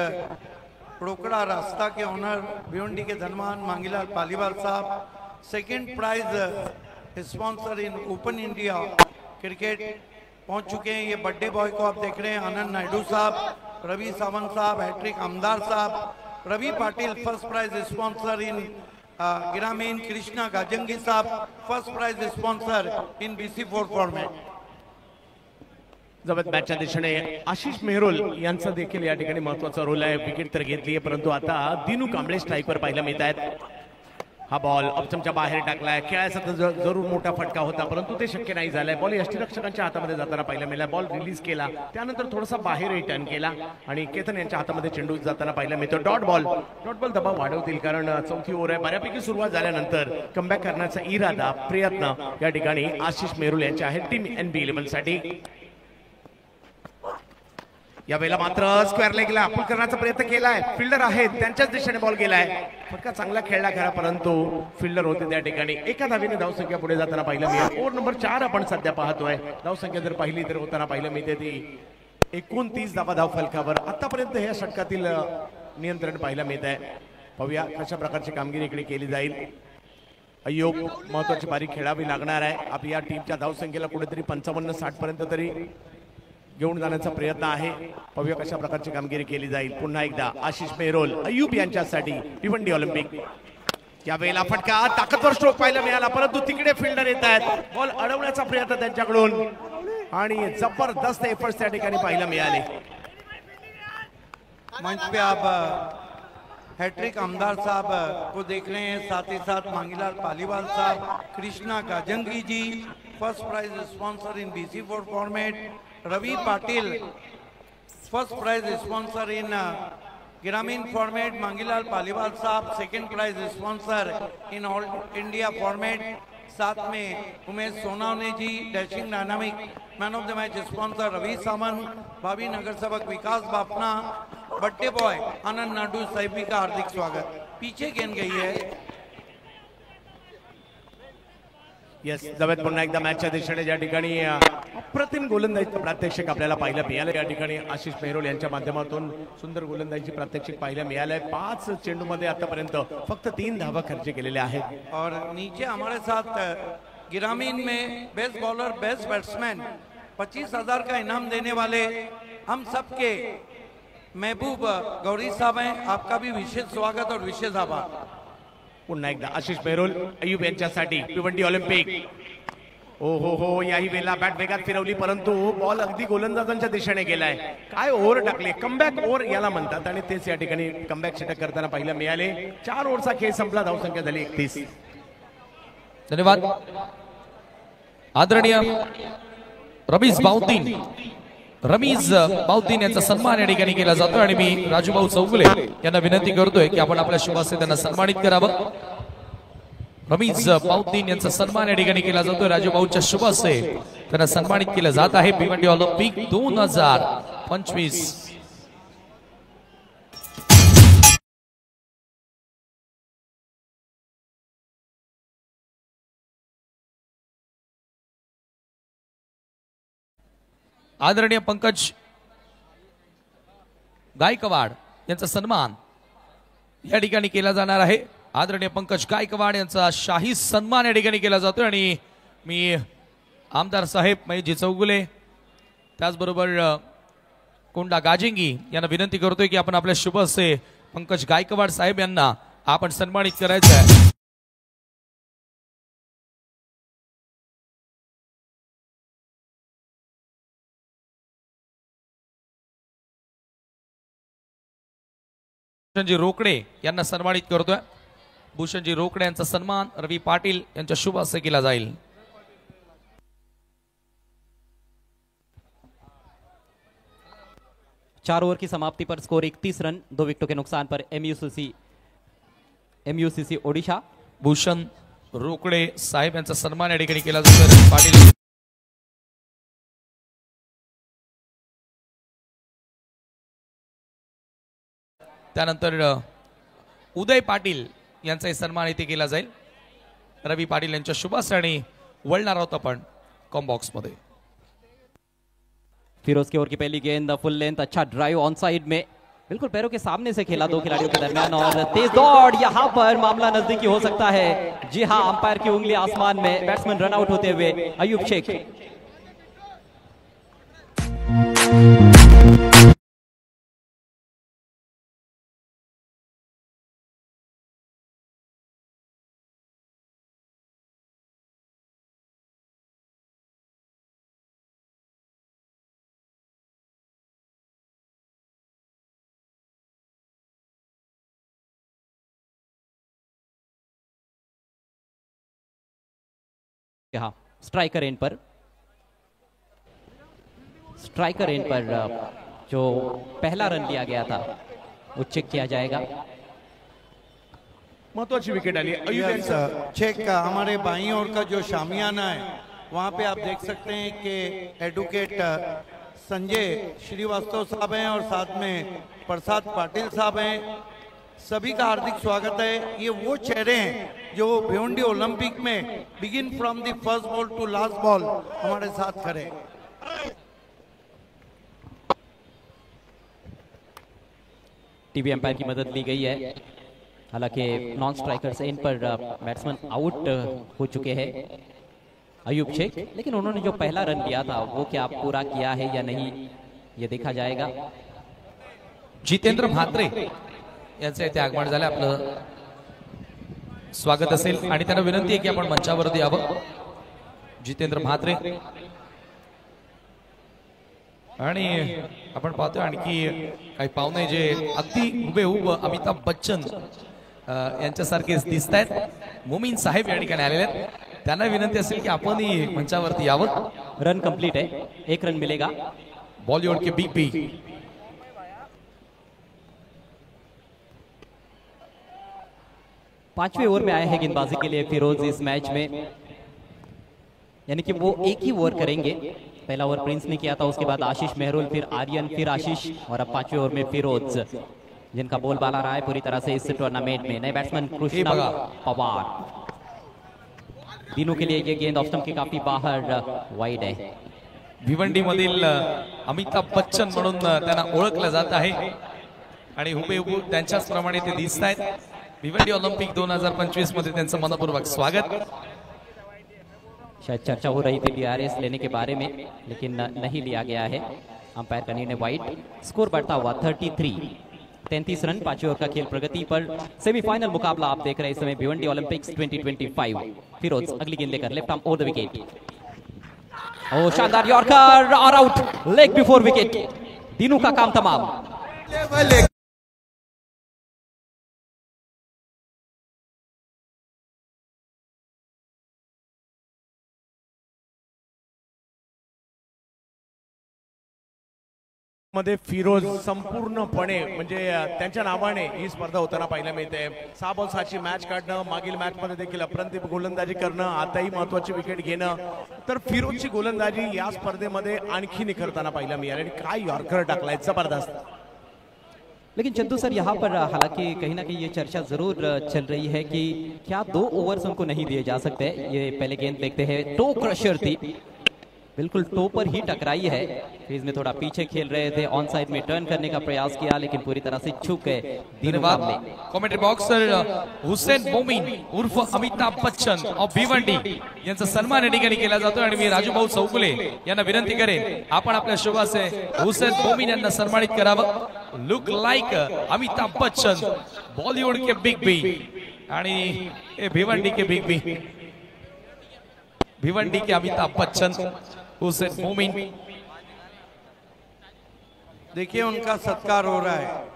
रोकड़ा रास्ता के ऑनर भिवंडी के धनवान मांगीलाल पालीवाल साहब, second prize sponsor in open India cricket पहुंच चुके हैं। ये बर्थडे बॉय को आप देख रहे हैं, आनंद नायडू साहब, रवि सावंत साहब, हैट्रिक आमदार साहब, Ravi Patil first prize sponsor in ग्रामीण, कृष्णा गाजंगी साहब first prize sponsor in BC4 format. जबत मॅचच्या दिशेने आशिष मेहरोल यांचा देखील या ठिकाणी महत्त्वाचा रोल आहे। विकेट तर घेतली आहे, परंतु आता दिनू कांबळे स्ट्राईकवर पाहायला मिळत आहेत। हा बॉल ऑप्शनच्या बाहेर टाकलाय। खेळायचा तर जरूर मोठा फटका होता, परंतु ते शक्य नाही झालंय। बॉल यष्टीरक्षकांच्या हातामध्ये जाताना पाहायला मिळाला। बॉल रिलीज केला, त्यानंतर थोडासा बाहेर टर्न केला आणि केतन यांच्या हातामध्ये चेंडू जाताना पाहायला मिळतो। डॉट बॉल दबाव वाढवतील, कारण चौथी ओव्हर आहे। बऱ्यापैकी सुरुवात झाल्यानंतर कमबॅक करण्याचा इरादा, प्रयत्न या ठिकाणी आशिष मेहरोल यांचे आहे टीम NB11 साठी। यावेळेला मात्र स्क्वेअर लेगला पुल करण्याचा प्रयत्न केलाय। फिल्डर आहेत, त्यांच्याच दिशेने बॉल गेलाय। फटका चांगला खेळला खरा, परंतु फिल्डर होते त्या ठिकाणी। एका धावेने धावसंख्या पुढे जाताना पाहिलं मिळेल। ओव्हर नंबर 4 आपण सध्या पाहतोय। धावसंख्या जर पाहिली तर होताना पाहिलं मिळते ती 29 धावा धावफलकावर। आतापर्यंत या षटकातील नियंत्रण पाहायला मिळत आहे। पाहूया कशा प्रकारची कामगिरी इकडे केली जाईल। अय्यूब महत्वाची बारी खेळावी लागणार आहे। आपल्या टीमच्या धावसंख्येला कुठेतरी 55-60 पर्यंत तरी घेऊन जाण्याचा प्रयत्न आहे। पाहूया कशा प्रकारची कामगिरी केली जाईल। पुन्हा एकदा आशिष मेहरोल अय्यूब यांच्यासाठी भिवंडी ऑलिम्पिक। यावेळेला फटका, ताकदवर स्ट्रोक पाहायला मिळाला, परंतु तिकडे फिल्डर येत आहेत। बॉल अडवण्याचा प्रयत्न त्यांच्याकडून आणि जबरदस्त एफर्ट्स त्या ठिकाणी पाहायला मिळाले। मंच पे आप हैट्रिक आमदार साहब को देख रहे हैं, साथ ही साथ मांगीलाल पालीवाल साहब, Krishna Gajangi ji first prize sponsor in BC4 format, Ravi Patil first prize sponsor in ग्रामीण फॉर्मेट मांगीलाल पालीवाल साहब, second prize sponsor in all India format, साथ में Umesh Sonawane ji, dashing dynamic man of the match sponsor Ravi Samant, भावी नगर सेवक विकास बापना, बर्थडे बॉय आनंद नाडू साहिबी का हार्दिक स्वागत। पीछे गेंद गई है। येस, जवळ पुन्हा एकदा मॅचच्या दिशेने ज्या ठिकाणी अप्रतिम गोलंदाजीचं प्रात्यक्षिक आपल्याला पाहायला मिळालं। या ठिकाणी आशिष मेहरोल यांच्या माध्यमातून सुंदर गोलंदाजीची प्रात्यक्षिक पाहायला मिळालंय। 5 चेंडूमध्ये आतापर्यंत फक्त 3 धावा खर्च केलेल्या आहेत। और नीचे हमारे साथ ग्रामीण में बेस्ट बॉलर, बेस्ट बैट्समैन 25,000 का इनाम देने वाले हम सबके महबूब गौरी साहब हैं। आपका भी विशेष स्वागत और विशेष आभार। पुन्हा एकदा आशिष मेहरोल अय्यूब यांच्यासाठी भिवंडी ऑलिम्पिक। ओ हो, याही वेळेला बॅट वेगात फिरवली, परंतु बॉल अगदी गोलंदाजांच्या दिशेने गेलाय। काय ओव्हर टाकले, कमबॅक ओव्हर याला म्हणतात, आणि तेच या ठिकाणी कमबॅक षटक करताना पाहायला मिळाले। 4 ओव्हरचा खेळ संपला, धावसंख्या झाली 31। धन्यवाद आदरणीय रमीज बाउद्दीन यांचा सन्मान या ठिकाणी केला जातो आणि मी राजूभाऊ चौगुले यांना विनंती करतोय की आपण आपल्या शुभ हस्ते त्यांना सन्मानित करावं। रमीज बाउद्दीन यांचा सन्मान या ठिकाणी केला जातोय, राजूभाऊच्या शुभ हस्ते त्यांना सन्मानित केलं जात आहे। भिवंडी ऑलिम्पिक 2025। आदरणीय पंकज गायकवाड यांचा सन्मान या ठिकाणी केला जाणार आहे। आदरणीय पंकज गायकवाड यांचा शाही सन्मान या ठिकाणी केला जातोय आणि मी आमदार साहेब महेशजी चौगुले त्याचबरोबर कोंडा गाजिंगी यांना विनंती करतोय की आपण आपल्या शुभ हस्ते पंकज गायकवाड साहेब यांना आपण सन्मानित करायचं आहे। भूषणजी रोकडे यांना सन्मानित करतोय। भूषणजी रोकडे यांचा सन्मान रवी पाटील यांच्या शुभ हस्ते केला जाईल। चार ओवर की समाप्ति पर स्कोर 31 रन, 2 विकेटों के नुकसान पर एमयूसीसी ओडिशा। भूषण रोकडे साहेब यांचा सन्मान या ठिकाणी केला जातो। रवी पाटील त्यानंतर उदय पाटील यांचाही सन्मान इथे केला जाईल। रवी पाटील यांच्या शुभ हस्ते आणि वळणार आहोत आपण कॉम्बॉक्स मध्ये। फिरोज की ओर की पहली गेंद फुल लेंथ, अच्छा ड्राइव ऑन साइड में, बिल्कुल पैरों के सामने से खेला 2 खिलाड़ियों के दरमियान, और तेज दौड़, यहां पर मामला नजदीकी हो सकता है। जी हां, अंपायर की उंगली आसमान में, बैट्समैन रन आउट होते हुए अयूब शेख। हाँ, स्ट्राइकर एंड पर जो पहला रन लिया गया था वो चेक किया जाएगा। महत्वाची विकेट आली अय्यूब चेक का हमारे बाईं ओर का जो शामियाना है वहां पे आप देख सकते हैं कि एडवोकेट संजय श्रीवास्तव साहब हैं और साथ में प्रसाद पाटिल साहब हैं। सभी का हार्दिक स्वागत है। ये वो चेहरे हैं जो भिवंडी ओलंपिक में begin from the first ball to last ball हमारे साथ खड़े। टीवी अंपायर की मदद ली गई है, हालांकि non striker say in per batsman out हो चुके हैं अयूब शेख, लेकिन उन्होंने जो पहला रन लिया था वो क्या पूरा किया है या नहीं ये देखा जाएगा। जितेंद्र म्हात्रे यांचे इथे आगमन झाले, आपलं स्वागत असेल आणि त्यांना विनंती आहे की आपण मंचावरती यावं। जितेंद्र म्हात्रे आणि आपण पाहतोय आणखी काही पाहुणे जे अगदी हुबेहूब अमिताभ बच्चन यांच्यासारखेच दिसत आहेत। मोमीन साहेब या ठिकाणी आलेले आहेत, त्यांना विनंती असेल की आपणही मंचावरती यावं। रन कंप्लीट है, 1 रन मिलेगा। बॉलीवुड के बीपी 5वें ओवर में आए हैं गेंदबाजी के लिए फिरोज इस मैच में, यानी कि वो एक ही ओवर करेंगे। पहला ओवर प्रिंस ने किया था, उसके बाद आशीष मेहरुल, फिर आर्यन, फिर आशीष, और अब 5वें ओवर में फिरोज, जिनका बोलबाला रहा है पूरी तरह से इस टूर्नामेंट में। नए बैट्समैन कृष्णा पवार। तीनों के लिए ये गेंद ऑफ स्टंप के काफी बाहर वाइड है। भिवंडी मधील अमिताभ बच्चन म्हणून त्यांना ओळखलं जात आहे आणि हुबेहूब त्यांच्याच प्रमाणे ते दिसत आहेत। भिवंडी ऑलिंपिक 2025 मध्ये त्यांचं मनपूर्वक स्वागत। शायद चर्चा हो रही थी DRS लेने के बारे में, लेकिन नहीं लिया गया है। अंपायर का निर्णय वाइड। स्कोर बढ़ता हुआ 33 रन। 5वें ओवर का खेल प्रगति पर। सेमीफाइनल मुकाबला आप देख रहे हैं इस समय भिवंडी ओलंपिक्स 2025। फिरोज अगली गेंद लेकर left arm over the wicket. ओ शानदार यॉर्कर और आउट, लेग बिफोर विकेट। तीनों का काम तमाम। मध्ये फिरोज संपूर्णपणे म्हणजे त्यांच्या नावाने ही स्पर्धा होताना पाहायला मिळते। 6 बॉल 6ची मॅच काढणं, मागील मॅच मध्ये देखील अप्रतिम गोलंदाजी करणं, आताही महत्वाची विकेट घेणं, तर फिरोजची गोलंदाजी या स्पर्धेमध्ये आणखी निखरताना पाहायला मिळाली आणि काय यॉर्कर टाकलाय जबरदस्त। लेकिन चंदू सर यहाँ पर हालांकि कहीं ना कहीं ये चर्चा जरूर चल रही है कि क्या 2 ओवर्स उनको नहीं दिए जा सकते। ये पहले गेंद देखते हैं, टो क्रशर थी, बिल्कुल टो पर ही टकराई है। क्रीज में थोड़ा पीछे खेल रहे थे, ऑन साइड में टर्न करने का प्रयास किया, लेकिन पूरी तरह से चूक गए। धन्यवाद कॉमेंट्री बॉक्सर हुसेन मोमीन उर्फ अमिताभ बच्चन ऑफ भिवंडी यांचा सन्मान या ठिकाणी केला जातो आणि मी राजूभाऊ चौगुले यांना विनंती करेन आपण आपल्या शोभासे हुसेन मोमीन यांना सन्मानित करावं। लुक लाइक अमिताभ बच्चन, बॉलीवुड के बिग बी आणि भिवंडी के बिग बी, भिवंडी के अमिताभ बच्चन हुसैन मोमीन। देखिए उनका सत्कार हो रहा है।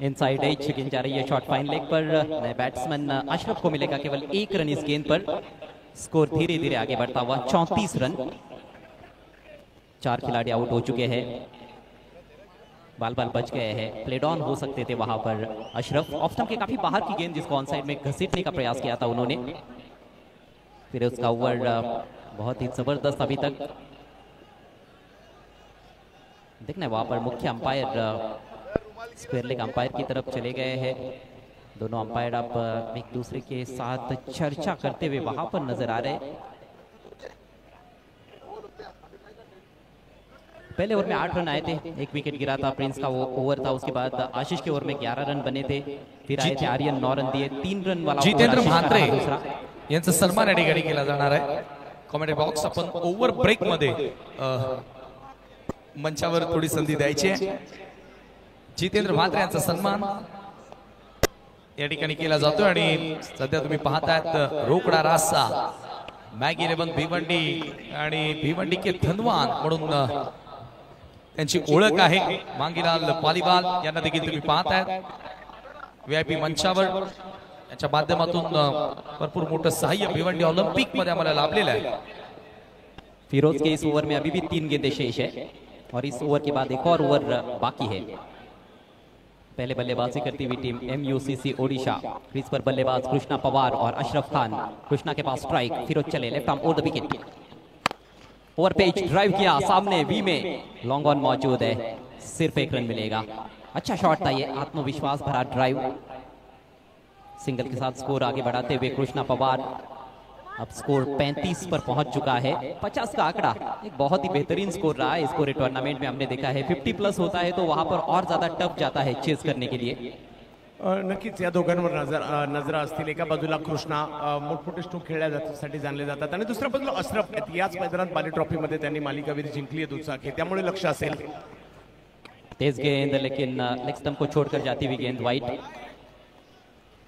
इनसाइड एज गेंद जा रही है शॉर्ट फाइन लेग पर। नए बैट्समैन अशरफ को मिलेगा केवल 1 रन इस गेंद पर। स्कोर धीरे धीरे आगे बढ़ता हुआ 34 रन। 4 खिलाड़ी आउट हो चुके हैं, बाल बच गए हैं, प्लेड ऑन हो सकते थे वहां पर अशरफ। ऑफ स्टंप के काफी बाहर की गेंद जिसको ऑन साइड में घसीटने का प्रयास किया था उन्होंने। फिर उसका ओवर बहुत ही जबरदस्त अभी तक। देखना वहां पर मुख्य अंपायर स्क्वायर लेग अंपायर की तरफ चले गए हैं। दोनों अंपायर अब एक दूसरे के साथ चर्चा करते हुए वहां पर नजर आ रहे। पहले ओवर में 8 रन आए थे, 1 विकेट गिरा था, प्रिंस का वो ओवर था। उसके बाद आशीष के ओवर में 11 रन बने थे, फिर आए थे आर्यन 9 रन दिए, 3 रन वाला जितेंद्र म्हात्रे यांचा सन्मान या ठिकाणी केला जाणार आहे। कॉमेंट्री बॉक्स आपण ओव्हर ब्रेक मध्ये मंचावर थोडी संधी द्यायची आहे। जितेंद्र म्हात्रे यांचा सन्मान या ठिकाणी केला जातो आणि सध्या तुम्ही पाहतायत रोकडा रास्ता मॅगी 11 भिवंडी आणि भिवंडी के धनवान म्हणून त्यांची ओळख आहे। मांगीलाल पालीवाल यांना देखील तुम्ही पाहतायत व्हीआयपी मंचावर। याच्या माध्यमातून भरपूर मोठं सहाय्य भिवंडी ऑलिंपिक मध्ये आम्हाला लाभलेलं आहे। फिरोज के इस ओवर में अभी भी 3 गेंदें शेष है और इस ओवर के बाद एक और ओवर बाकी है। पहले बल्लेबाजी करती हुई टीम MUCC ओडिशा। क्रीज पर बल्लेबाज कृष्णा पवार और अशरफ खान। कृष्णा के पास स्ट्राइक, फिरोज चले left arm over the wicket. Over पेच ड्राइव किया, सामने वी में लॉन्ग ऑन मौजूद है, सिर्फ 1 रन मिलेगा। अच्छा शॉट था ये, आत्मविश्वास भरा ड्राइव। सिंगल के साथ स्कोर आगे बढ़ाते हुए कृष्णा पवार। अब स्कोर 35 पर पहुंच चुका है। 50 का आंकड़ा एक बहुत ही बेहतरीन स्कोर रहा है इस पूरे टूर्नामेंट में। हमने देखा है 50 प्लस होता है तो वहां पर और ज्यादा टफ जाता है चेस करने के लिए। नक्कीच या दोघांवर नजरा असतील। एका बाजूला कृष्णा मोठमोठे स्ट्रोक खेळल्या जाण्यासाठी जाणले जातात आणि दुसऱ्या बाजूला अशरफ आहेत। याच मैदानात बाली ट्रॉफीमध्ये त्यांनी मालिकावीर जिंकली आहे दुचाकी, त्यामुळे लक्ष असेल। तेज गेंद लेकिन लेग स्टंप को छोड़कर जाती हुई गेंद वाइड।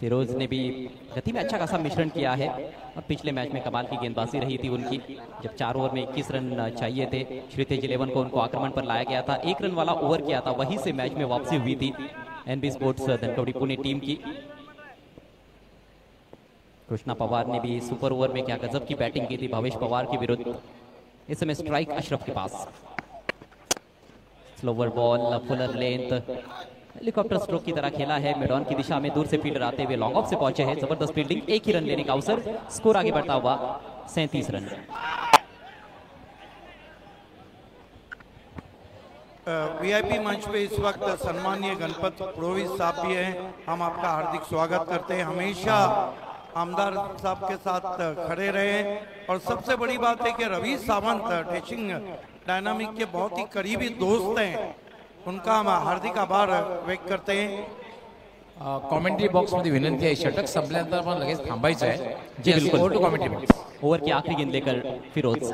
फिरोज ने भी गति में अच्छा खासा मिश्रण किया है और पिछले मैच में कमाल की गेंदबाजी रही थी उनकी, जब 4 ओवर में 21 रन चाहिए थे। श्रीतेज 11 को उनको आक्रमण पर लाया गया था, 1 रन वाला ओवर किया था, वहीं से मैच में वापसी हुई थी। NB sports Dhankawadi Pune team की। कृष्णा पवार ने भी सुपर ओवर में क्या गजब की बैटिंग की थी भावेश पवार के विरुद्ध। इस समय स्ट्राइक अशरफ के पास, slower ball, fuller length, helicopter stroke की तरह खेला है। मिड ऑन की दिशा में दूर से फील्डर आते हुए लॉन्ग ऑफ से पहुंचे हैं। जबरदस्त फील्डिंग, एक ही रन लेने का अवसर, स्कोर आगे बढ़ता हुआ 37 रन। वीआईपी मंच पे इस वक्त सम्मानीय गणपत पुरोहित साहब भी हैं, हम आपका हार्दिक स्वागत करते हैं। हमेशा आमदार साहब के साथ खड़े रहे और सबसे बड़ी बात है कि रवि सावंत टेचिंग डायनामिक के बहुत ही करीबी दोस्त हैं, उनका हम हार्दिक आभार व्यक्त करते हैं। कॉमेंट्री बॉक्स मध्ये विनंती आहे, षटक संपल्यानंतर आपण लगेच थांबायचं आहे। जी बिल्कुल। Over to commentary box. Over की आखिरी गेंद लेकर फिरोज,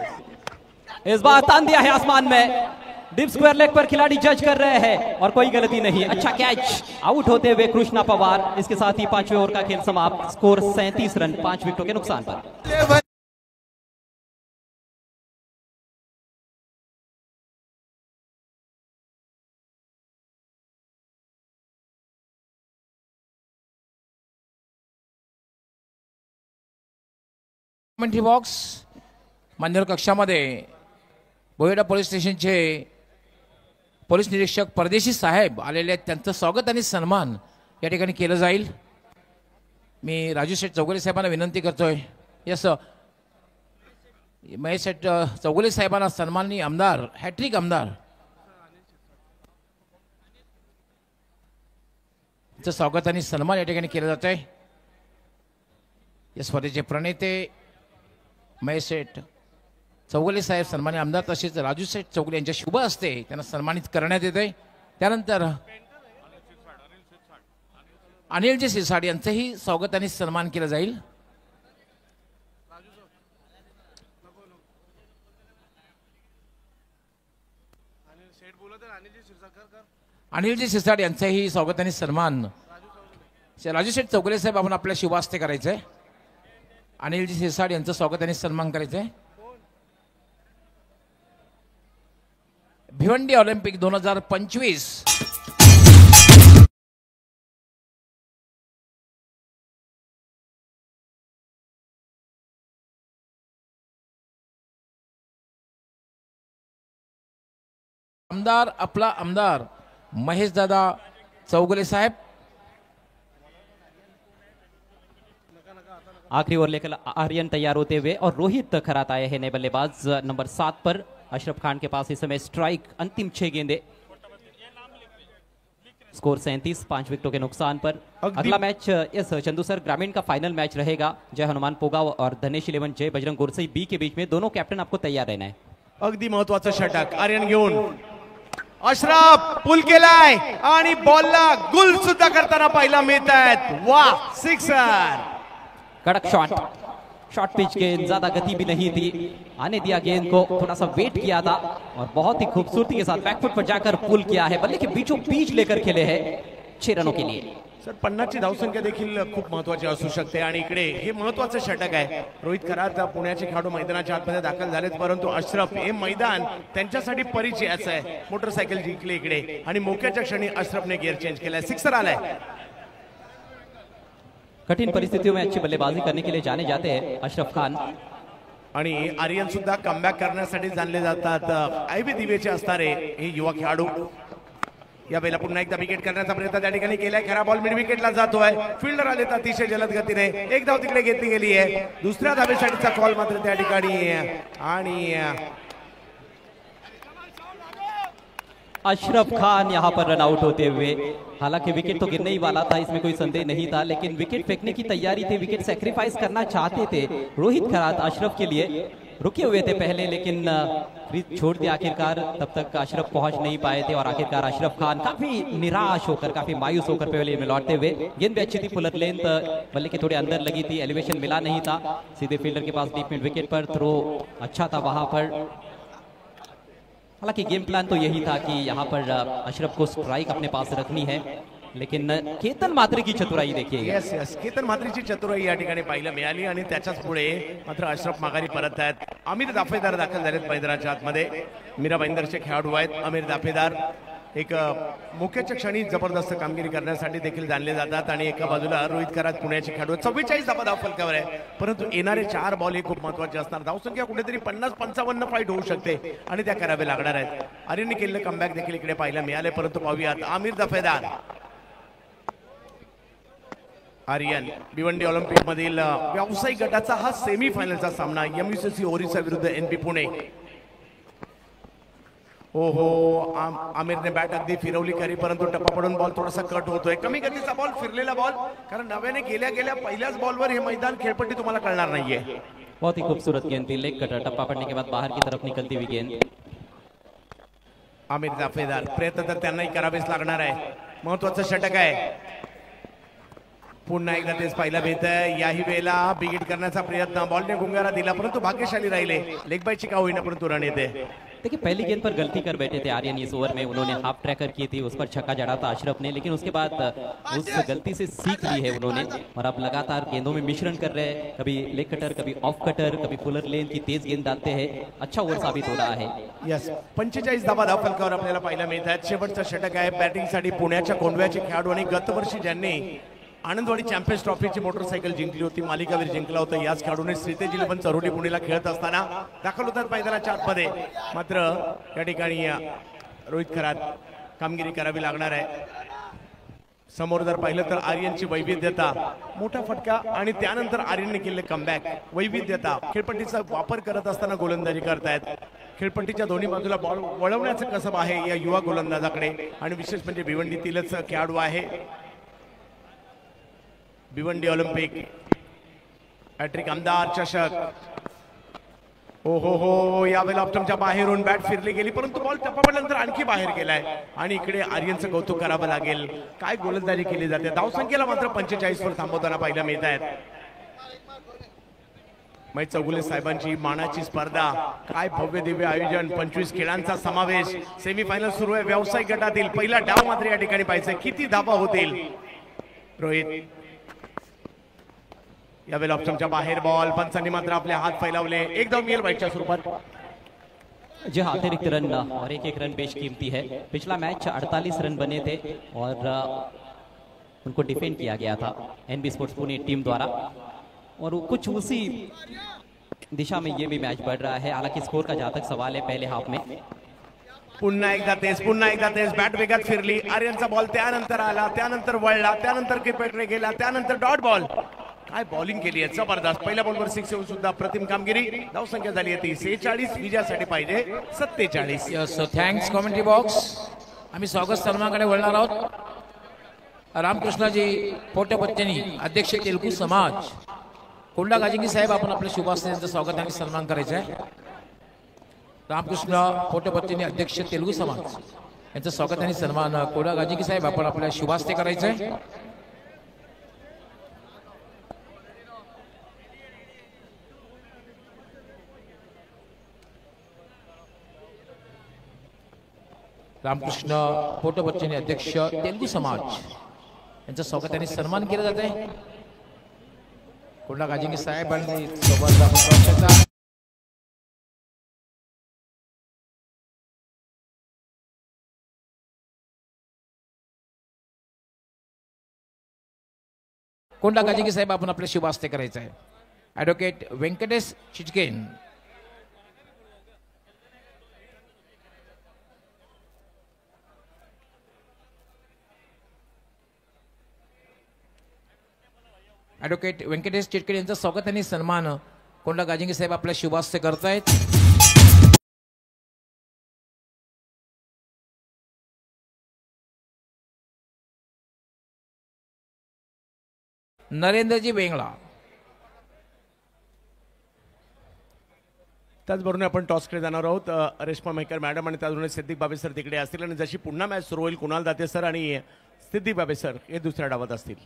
इस बार तान दिया है आसमान में, डीप स्क्वायर लेग पर खिलाड़ी जज कर रहे हैं और कोई गलती नहीं। अच्छा कैच, आउट होते हुए कृष्णा पवार। इसके साथ ही 5वें ओवर का खेल समाप्त, स्कोर 37 रन 5 विकेटों के नुकसान पर। कॉमेंट्री बॉक्स मान्यवर कक्षामध्ये बोयडा पोलीस स्टेशनचे पोलीस निरीक्षक परदेशी साहेब आलेले आहेत, त्यांचं स्वागत आणि सन्मान या ठिकाणी केलं जाईल। मी राजू शेठ चौगुले साहेबांना विनंती करतोय, यस महेश शेठ चौगुले साहेबांना सन्माननीय आमदार, हॅट्रिक आमदार चं स्वागत आणि सन्मान या ठिकाणी केलं जात आहे। या स्पर्धेचे प्रणेते महेश शेठ चौगुले साहेब सन्मान्य आमदार, तसेच राजू शेठ चौगुले यांच्या शुभ हस्ते त्यांना सन्मानित करण्यात येते। त्यानंतर अनिलजी सिरसाट यांचंही स्वागत आणि सन्मान केलं जाईल। अनिलजी सिरसाट यांचंही स्वागत आणि सन्मान राजू शेठ चौगुले साहेब आपण आपल्या शुभ हस्ते करायचंय। अनिलजी सिरसाट यांचं स्वागत आणि सन्मान करायचंय। भिवंडी ऑलिम्पिक 2025 आमदार, आपला आमदार महेश दादा चौगुले साहेब। आखिरी ओवर लेकर आर्यन तैयार होते हुए और रोहित खरात आए हैं नए बल्लेबाज नंबर 7 पर। अशरफ खान के पास इस समय स्ट्राइक, अंतिम 6 गेंदे, स्कोर 37 5 विकेटों के नुकसान पर। अगला मैच यस चंदू सर ग्रामीण का फाइनल मैच रहेगा जय हनुमान पोगाव और धनेश 11 जय बजरंग गोरसई बी के बीच में। दोनों कैप्टन आपको तैयार रहना है। अगदी महत्वाचं षटक आर्यन घेऊन अशरफ पुल केलाय आणि बॉलला गुल सुद्धा करताना पाहायला मिळत आहेत। वाह, सिक्सर, कड़क शॉट, शॉर्ट पिच गेंद, ज्यादा गति भी नहीं थी, आने दिया गेंद को, थोड़ा सा वेट किया था और बहुत ही खूबसूरती के साथ बैकफुट पर जाकर पुल किया है। बल्ले के बीचों बीच लेकर खेले हैं 6 रनों के लिए। सर 50 ची धावसंख्या देखील खूप महत्वाची असू शकते आणि इकडे हे महत्वाचं षटक आहे। रोहित खरात पुण्याचे खेळाडू मैदानाच्या आतमध्ये दाखल झालेत, परंतु अशरफ हे मैदान त्यांच्यासाठी परिचयाचं आहे। मोटरसायकल जिंकली इकडे आणि मोक्याच्या क्षणी अशरफने गिअर चेंज केलाय, सिक्सर आलाय। कठिन परिस्थितियों में अच्छी बल्लेबाजी करने के लिए जाने जाते हैं अशरफ खान आणि आर्यन सुद्धा कमबॅक करण्यासाठी जाणले जातात। ऐवी दिवेचे असणारे हे युवा खेळाडू या वेळेला पुन्हा एकदा विकेट करण्याचा प्रयत्न त्या ठिकाणी केलाय। खरा बॉल मिड विकेटला जातोय, फिल्डर आले तर अतिशय जलद गतीने एक धाव तिकडे घेतली गेली आहे। दुसऱ्या धावेसाठीचा कॉल मात्र त्या ठिकाणी आणि अशरफ खान यहां पर रन आउट होते हुए, हालांकि विकेट तो गिरने ही वाला था, इसमें कोई संदेह नहीं था, लेकिन विकेट फेंकने की तैयारी थी, विकेट सैक्रिफाइस करना चाहते थे रोहित खरात अशरफ के लिए। रुके हुए थे पहले लेकिन क्रीज छोड़ दिया आखिरकार, तब तक अशरफ पहुंच नहीं पाए थे और आखिरकार अशरफ खान काफी निराश होकर, काफी मायूस होकर पहले में लौटते हुए। गेंद भी अच्छी थी, फुलर लेंथ बल्ले के थोड़े अंदर लगी थी, एलिवेशन मिला नहीं था, सीधे फील्डर के पास डीप मिड विकेट पर थ्रो अच्छा था वहां पर। हालांकि गेम प्लान तो यही था कि यहाँ पर अशरफ को स्ट्राइक अपने पास रखनी है, लेकिन केतन मात्रे की चतुराई देखिए। यस यस, केतन मात्रेची चतुराई या ठिकाणी पाहायला मिळाली आणि त्याच्याच पुढे मात्र अशरफ माघारी परत आहेत। आमिर दाफेदार दाखल झालेत मैदानाच्या आतमध्ये, मीरा भाईंदरचे खेळाडू आहेत। आमिर दाफेदार एक मुख्यच्या क्षणी जबरदस्त कामगिरी करण्यासाठी देखील जाणले जातात आणि एका बाजूला रोहित कराड पुण्याचे खेळाडू 44 धावा धाव फलकावर आहे, परंतु येणारे 4 बॉल हे खूप महत्वाचे असणार. धावसंख्या कुठेतरी 50-55 फाईट होऊ शकते आणि त्या करावे लागणार आहेत. आर्यनने केलेलं कमबॅक देखील इकडे पाहायला मिळाले, परंतु पाहूयात आमिर दफेदार. आर्यन भिवंडी ऑलिम्पिक मधील व्यावसायिक गटाचा हा सेमी फायनलचा सामना MUCC ओरिसा विरुद्ध NP पुणे. हो आमिरने बॅट अगदी फिरवली खरी, परंतु टप्पा पडून बॉल थोडासा कट होतोय. कमी गतीचा बॉल, फिरलेला बॉल, कारण नव्याने गेल्या पहिल्याच बॉलवर हे मैदान खेळपट्टी तुम्हाला कळणार नाहीये. बहुत ही खूबसूरत गेंद थी, लेग कटर, टप्पा पड़ने के बाद बाहर की तरफ निकलती हुई गेंद. आमिर जाफेदार प्रयत्न तर त्यांनाही करावेच लागणार आहे. महत्वाचं षटक आहे. पुन्हा एकदा तेच पाहिलं भेटतंय. याही वेळेला बिगिट करण्याचा प्रयत्न, बॉलने गुंगारा दिला, परंतु भाग्यशाली राहिले. लेग बायची का होईना, परंतु रन येते. देखिए पहली गेंद पर गलती कर बैठे थे आर्यन इस ओवर में, उन्होंने हाफ ट्रैकर की थी, उस पर छक्का जड़ा था अशरफ ने, लेकिन उसके बाद उस गलती से सीख ली है उन्होंने और अब लगातार गेंदों में मिश्रण कर रहे हैं. कभी लेग कटर, कभी ऑफ कटर, कभी फुलर लेन की तेज गेंद डालते हैं. अच्छा ओवर साबित हो रहा है. यस, 45 धावा धाव फलकावर आपल्याला पाहायला मिळत आहेत. शेवटचं षटक आहे बॅटिंगसाठी पुण्याच्या कोंडव्याचे खेळाडू आणि गतवर्षी ज्यांनी आनंदवाडी चॅम्पियन्स ट्रॉफीची मोटरसायकल जिंकली होती, मालिकावीर जिंकला होता, याच खेळाडूने श्रीतेज 11 चरोली पुणेला खेळत असताना दाखल होतात मैदानाच्या आतमध्ये. मात्र या ठिकाणी रोहित कराड कामगिरी करावी लागणार आहे. समोर जर पाहिलं तर आर्यनची वैविध्यता, मोठा फटका आणि त्यानंतर आर्यनने केलेले कमबॅक, वैविध्यता, खेळपट्टीचा वापर करत असताना गोलंदाजी करतायत. खेळपट्टीच्या दोन्ही बाजूला बॉल वळवण्याचं कसब आहे या युवा गोलंदाजाकडे आणि विशेष म्हणजे भिवंडीतीलच खेळाडू आहे. भिवंडी ऑलिम्पिक हॅट्रिक आमदार चषक. हो यावेळेला ऑप्टमच्या बाहेरून बॅट फिरली गेली, परंतु बॉल टप्पा पडल्यानंतर आणखी बाहेर गेलाय आणि इकडे आर्यनचं कौतुक करावं लागेल. काय गोलंदाजी केली जाते. धावसंख्येला मात्र 45 वर थांबवताना पाहायला मिळत आहेत. महेश चौगुले साहेबांची मानाची स्पर्धा, काय भव्य दिव्य आयोजन, 25 खेळांचा समावेश, सेमीफायनल सुरू आहे व्यावसायिक गटातील. पहिला डाव मात्र या ठिकाणी पाहिजे. किती धावा होतील. रोहित यावेळेला ऑप्शनच्या बाहेर बॉल, पंचांनी मात्र आपले हात फैलावले. एक धाव मिळेल बाईटच्या स्वरूपात. जी हाँ, अतिरिक्त रन और एक रन बेशकीमती है. पिछला मैच 48 रन बने थे और उनको डिफेंड किया गया था NB स्पोर्ट्स पुणे टीम द्वारा और कुछ उसी दिशा में ये भी मैच बढ़ रहा है. हालांकि स्कोर का जहां तक सवाल है पहले हाफ में. पुन्हा एकदा तेच बॅट वेगात फिरली. आर्यनचा बॉल त्यानंतर आला, त्यानंतर वळला, त्यानंतर किपकडे गेला, त्यानंतर डॉट बॉल. काय बॉलिंग केली आहे जबरदस्त. पहिल्या बॉलवर 6 येऊन सुद्धा प्रतिम कामगिरी. धावसंख्या झाली आहे 46. विजयासाठी पाहिजे 47. Yes, thanks commentary box. आम्ही स्वागत सन्मानाकडे वळणार आहोत. रामकृष्णाजी पोटपत्नी अध्यक्ष तेलुगू समाज कोंडा गाजिंगी साहेब, आपण आपल्या शुभास्ते यांचं स्वागत आणि सन्मान करायचं आहे. रामकृष्ण पोटपत्नी अध्यक्ष तेलुगू समाज यांचं स्वागत आणि सन्मान कोंडा गाजिंगी साहेब, आपण आपल्या शुभास्ते करायचं आहे. रामकृष्ण पोटबच्चन अध्यक्ष तेलुगू समाज यांचं स्वागत आणि सन्मान केलं जात आहे. कोंडा गाजिंगी साहेब आणि सोबत कोंडा गाजिंगी साहेब, आपण आपले शुभास्ते करायचं आहे. ॲडव्होकेट व्यंकटेश चिचकेन, ॲडव्होकेट व्यंकटेश चिटकेड यांचं स्वागत आणि सन्मान कोंडा गाजिंगी साहेब आपल्या शुभास्ते करतायत. नरेंद्रजी वेंगळा. त्याचबरोबर आपण टॉसकडे जाणार आहोत. रेश्मा मेहकर मॅडम आणि त्याचबरोबर सिद्दीक बाबे सर तिकडे असतील आणि जशी पुन्हा मॅच सुरू होईल कुणाल दाते सर आणि सिद्दीक बाबे सर हे दुसऱ्या डावात असतील.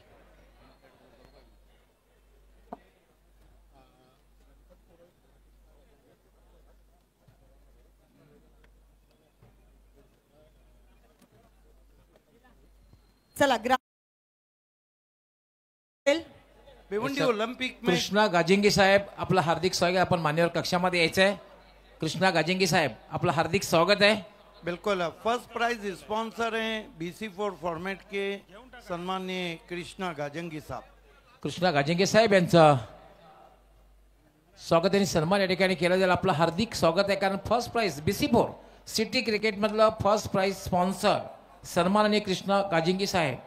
चला भिवंडी ऑलिम्पिक में कृष्णा गाजिंगी साहेब, आपलं हार्दिक स्वागत. आपण मान्यवर कक्षामध्ये यायचं आहे. कृष्णा गाजिंगी साहेब, आपलं हार्दिक स्वागत आहे. बिल्कुल फर्स्ट प्राइज स्पॉन्सर हैं BC4 फॉर्मेट के सन्माननीय कृष्णा गाजंगी साहब. कृष्णा गाजंगे साहेब यांचं स्वागत आणि सन्मान या ठिकाणी केला जाईल. आपलं हार्दिक स्वागत आहे, कारण first prize BC4 city cricket मधलं फर्स्ट प्राइज स्पॉन्सर सन्माननीय कृष्णा गाजंगी साहेब.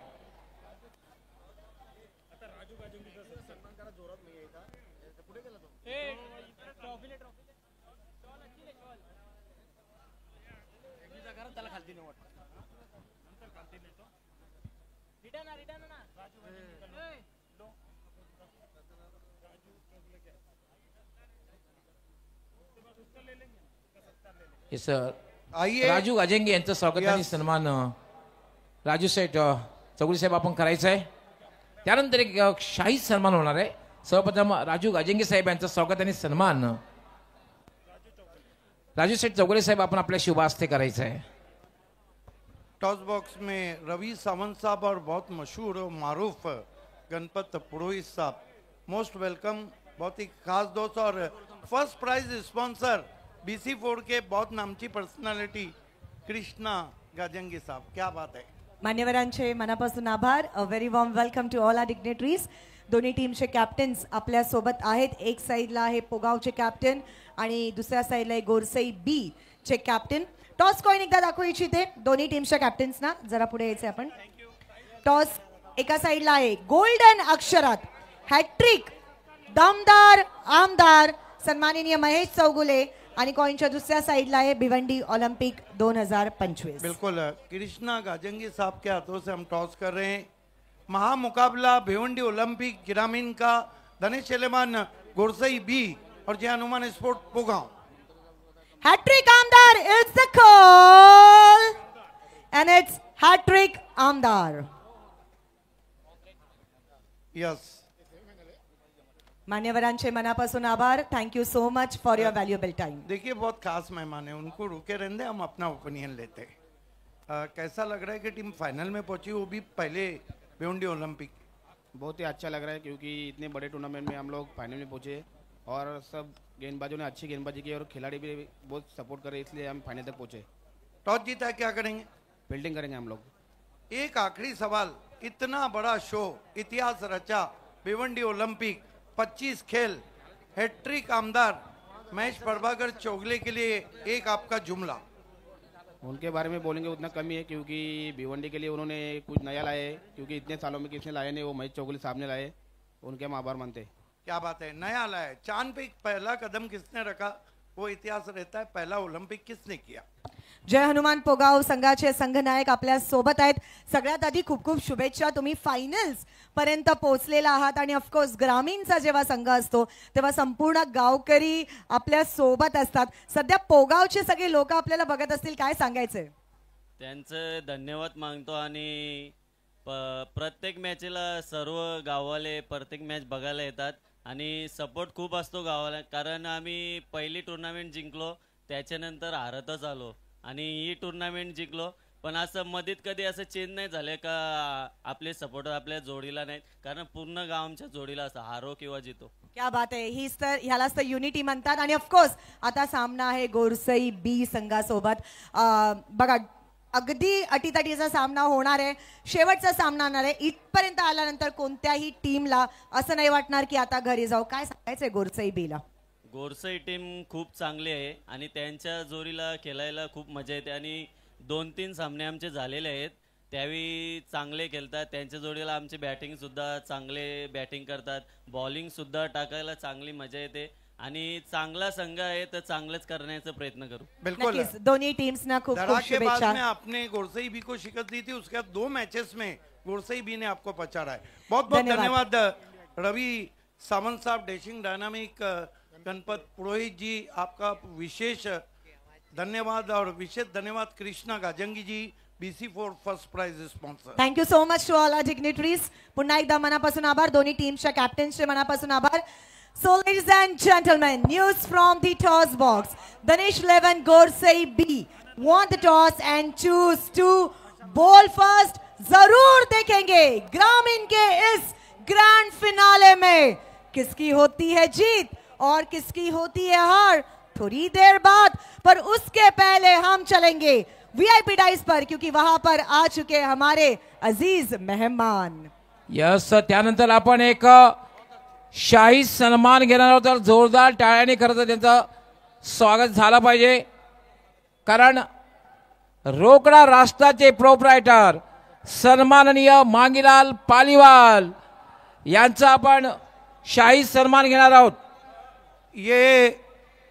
आइए राजू गाजंगे यांचं स्वागत आणि सन्मान राजू सेठ चौगुले साहेब आपण करायचं आहे. त्यानंतर एक शाही सन्मान होणार आहे. सर्वप्रथम राजू गाजंगे साहेब यांचं स्वागत आणि सन्मान राजू सेठ चौगुले साहेब आपण आपल्या शुभ हस्ते करायचं आहे. टॉस बॉक्स में रवि सावंत साहब और बहुत मशहूर और मारूफ गणपत पुरोहित साहब, मोस्ट वेलकम. बहुत ही खास दोस्त और फर्स्ट प्राइज स्पॉन्सर BC4 के बहुत नामची पर्सनॅलिटी कृष्णा गाजंगी साहब. क्या बात है. मान्यवरांचे मनापासून आभार. A very warm welcome to all our dignitaries. दोन्ही टीमचे कॅप्टन्स आपल्या सोबत आहेत. एक साईडला आहे पोगावचे कॅप्टन आणि दुसऱ्या साईडला आहे गोरसई B चे कॅप्टन. टॉस कॉइन एकदा दाखवू इच्छिते दोन्ही टीमच्या कॅप्टन्सना. जरा पुढे यायचे आपण. टॉस एका साईडला आहे गोल्डन अक्षरात हॅट्रिक दमदार आमदार सन्माननीय महेश चौगुले आणि कॉइनच्या दुसऱ्या साइडला आहे भिवंडी ऑलिंपिक 2025. बिल्कुल कृष्णा गाजंगी साहब के हाथों से हम टॉस कर रहे हैं. महामुकाबला भिवंडी ओलंपिक ग्रामीण का धनेश चेलेमान गोरसई B और जय हनुमान स्पोर्ट पोगांव. हॅट्रिक आमदार is the call and it's hattrick आमदार. यस. मान्यवरांचे मनापासून आभार. Thank you so much for your valuable time. देखिए बहुत खास मेहमान है, उनको रुके रहने हम अपना ओपिनियन लेते हैं. कैसा लग रहा है कि टीम फाइनल में पहुंची, वो भी पहले भिवंडी ओलंपिक. बहुत ही अच्छा लग रहा है क्योंकि इतने बड़े टूर्नामेंट में हम लोग फाइनल में पहुंचे और सब गेंदबाजों ने अच्छी गेंदबाजी की और खिलाड़ी भी बहुत सपोर्ट करे, इसलिए हम फाइनल तक पहुंचे. टॉस जीता है, क्या करेंगे? फील्डिंग करेंगे हम लोग. एक आखिरी सवाल. इतना बड़ा शो, इतिहास रचा भिवंडी ओलंपिक, 25 खेल, हैट्रिक आमदार महेश प्रभाकर चौगले के लिए एक आपका जुमला. उनके बारे में बोलेंगे उतना कमी है क्योंकि भिवंडी के लिए उन्होंने कुछ नया लाए, क्योंकि इतने सालों में किसने लाए नहीं, वो महेश चौगले साहब ने लाए. उनके हम आभार मानते. क्या बात है. नया लाया, चांद पे पहला कदम किसने रखा वो इतिहास रहता है. पहला ओलंपिक किसने किया. जय हनुमान पोगाव संघाचे संघनायक आपल्या सोबत आहेत. सगळ्यात आधी खूप खूप शुभेच्छा. तुम्ही फायनल्स पर्यंत पोहोचलेला आहात आणि ऑफकोर्स ग्रामीणचा जेव्हा संघ असतो तेव्हा संपूर्ण गावकरी आपल्या सोबत असतात. सध्या पोगावचे सगळे लोक आपल्याला बघत असतील, काय सांगायचंय? त्यांचं धन्यवाद मागतो आणि प्रत्येक मॅचला सर्व गाववाले प्रत्येक मॅच बघायला येतात आणि सपोर्ट खूप असतो गावाला, कारण आम्ही पहिली टुर्नामेंट जिंकलो त्याच्यानंतर हारतच आलो आणि ही टुर्नामेंट जिंकलो. पण असं मधीत कधी असं चेंज नाही झालं का आपले सपोर्टर आपल्या जोडीला नाहीत, कारण पूर्ण गाव आमच्या जोडीला असं हारो किंवा जितो. क्या बात आहे. हीच तर ह्यालाच तर युनिटी म्हणतात. आणि ऑफकोर्स आता सामना आहे गोरसई B संघासोबत. बघा अगदी अटीतटीचा सामना होणार आहे. शेवटचा सामना होणार आहे. इथपर्यंत आल्यानंतर कोणत्याही टीमला असं नाही वाटणार की आता घरी जाऊ. काय सांगायचंय गोरसई B ला? गोरसई टीम खूप चांगली आहे आणि त्यांच्या जोडीला खेळायला खूप मजा येते आणि 2-3 सामने आमचे झालेले आहेत, त्यावेळी चांगले खेळतात. त्यांच्या जोडीला आमचे बॅटिंग सुद्धा चांगले बॅटिंग करतात, बॉलिंग सुद्धा टाकायला चांगली मजा येते आणि चांगला संघ आहे तर चांगलंच करण्याचा प्रयत्न करू. बिल्कुल. दोन्ही टीम्स ना खूप खूप शुभेच्छा. में आपने गोरसई B को शिकस्त दी थी, उसके बाद 2 मैचेस में गोरसई B ने आपको पछाड़ा है. बहुत बहुत धन्यवाद रवि सावंत साहब, डैशिंग डायनामिक गणपत पुरोहित जी, आपका विशेष धन्यवाद. और विशेष धन्यवाद Krishna Gajangi ji, BC4 first prize sponsor. Thank you so much to all our dignitaries. पुन्हा एकदा मनापासून आभार. दोन्ही टीम्सच्या कॅप्टन्सचे मनापासून आभार. So ladies and gentlemen, news from the toss box. Danesh 11 Gorsei B won the toss and choose to bowl first. जरूर देखेंगे ग्रामीण के इस ग्रैंड फिनाले में किसकी होती है जीत और किसकी होती है हार थोड़ी देर बाद, पर उसके पहले हम चलेंगे वीआईपी डाइस पर, क्योंकि वहां पर आ चुके हमारे अजीज मेहमान। यस, त्यानंतर आपण एक शाही सन्मान घेणार आहोत, तर जोरदार टाळ्याने खरं तर त्यांचं स्वागत झालं पाहिजे, कारण रोकडा राष्ट्राचे प्रोप्रायटर सन्माननीय मांगीलाल पालीवाल यांचा आपण शाही सन्मान घेणार आहोत। ये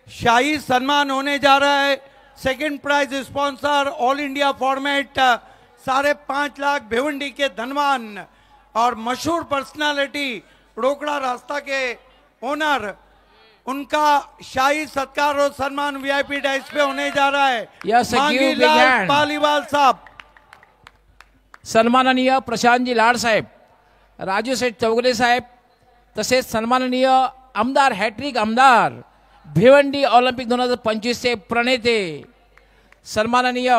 शाही सम्मान होने जा रहा है। Second prize sponsor all India format 5.5 lakh Bhiwandi के धनवान और मशहूर पर्सनालिटी रोकड़ा रास्ता के ओनर, उनका शाही सत्कार और सम्मान वीआईपी डाइस पे होने जा रहा है। Yes, a give big Mangilal hand. Paliwal साहब। सन्माननीय प्रशांतजी लाड साहेब, राजू शेठ चौगले साहेब, तसेच सन्माननीय आमदार हॅट्रिक आमदार भिवंडी ऑलिम्पिक 2025 चे प्रणेते सन्माननीय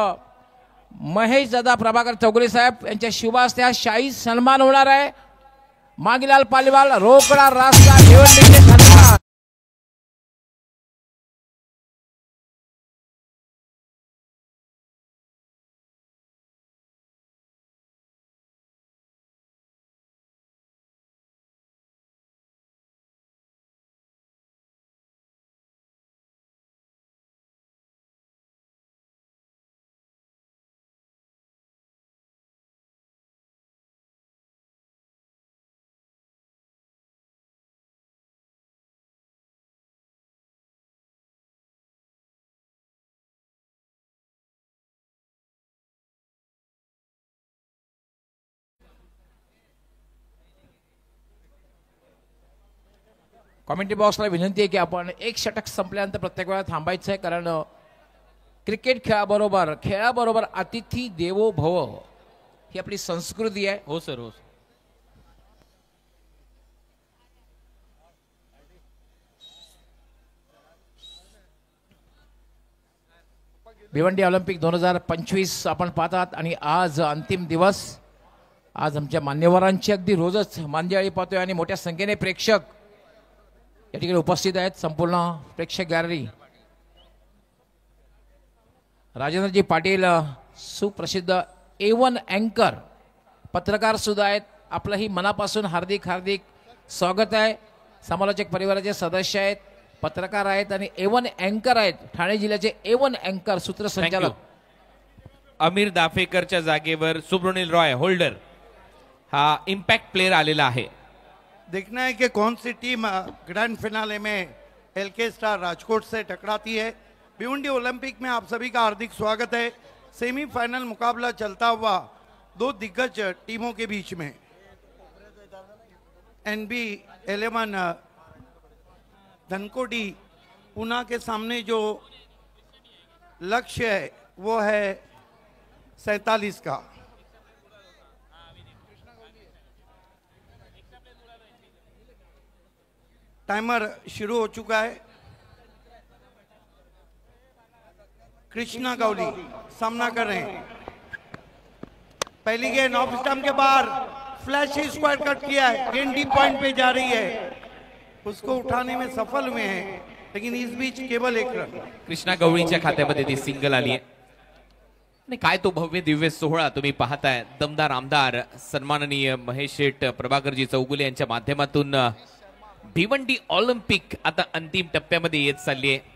महेश दादा प्रभाकर चौगले साहेब यांच्या शुभ हस्ते हा शाही सन्मान होणार आहे। मांगीलाल पालीवाल रोकडा रास्ता भिवंडीचे धन्यवाद। कॉमेंट्री बॉक्सला विनंती आहे की आपण एक षटक संपल्यानंतर प्रत्येक वेळा थांबायचं आहे, कारण क्रिकेट खेळाबरोबर अतिथी देवो भव ही आपली संस्कृती आहे। हो सर, हो सर। भिवंडी ऑलिम्पिक 2025 आपण पाहतात आणि आज अंतिम दिवस। आज आमच्या मान्यवरांची अगदी रोजच मांदियाळी पाहतोय आणि मोठ्या संख्येने प्रेक्षक या ठिकाणी उपस्थित आहेत। संपूर्ण प्रेक्षक गॅलरी राजेंद्रजी पाटील सुप्रसिद्ध A1 अँकर पत्रकार सुद्धा आहेत, आपलंही मनापासून हार्दिक हार्दिक स्वागत आहे। समालोचक परिवाराचे सदस्य आहेत, पत्रकार आहेत आणि A1 अँकर आहेत, ठाणे जिल्ह्याचे A1 अँकर सूत्रसंचालक अमीर दाफेकरच्या जागेवर सुब्रनील रॉय होल्डर हा इम्पॅक्ट प्लेयर आलेला आहे। देखना है कि कौन सी टीम ग्रैंड फिनाले में एलके स्टार राजकोट से टकराती है। भिवंडी ओलंपिक में आप सभी का हार्दिक स्वागत है। सेमीफाइनल मुकाबला चलता हुआ दो दिग्गज टीमों के बीच में NB11 धनकोडी पूना के सामने जो लक्ष्य है वो है 47 का। टाइमर शुरू हो चुका है। कृष्णा गौली सामना कर रहे हैं। पहली गेंद ऑफ स्टंप के बाहर फ्लैश स्क्वायर कट किया है, गेंद डीप पॉइंट पे जा रही है, उसको उठाने में सफल हुए हैं, लेकिन इस बीच केवल एक रन। कृष्णा गवळीच्या खात्यामध्ये ती सिंगल आली आहे आणि काय तो भव्य दिव्य सोहळा तुम्ही पाहताय। दमदार आमदार सन्माननीय महेश शेठ प्रभाकरजी चौगुले यांच्या माध्यमातून भिवंडी ऑलिम्पिक आता अंतिम टप्प्यामध्ये येत चालली आहे।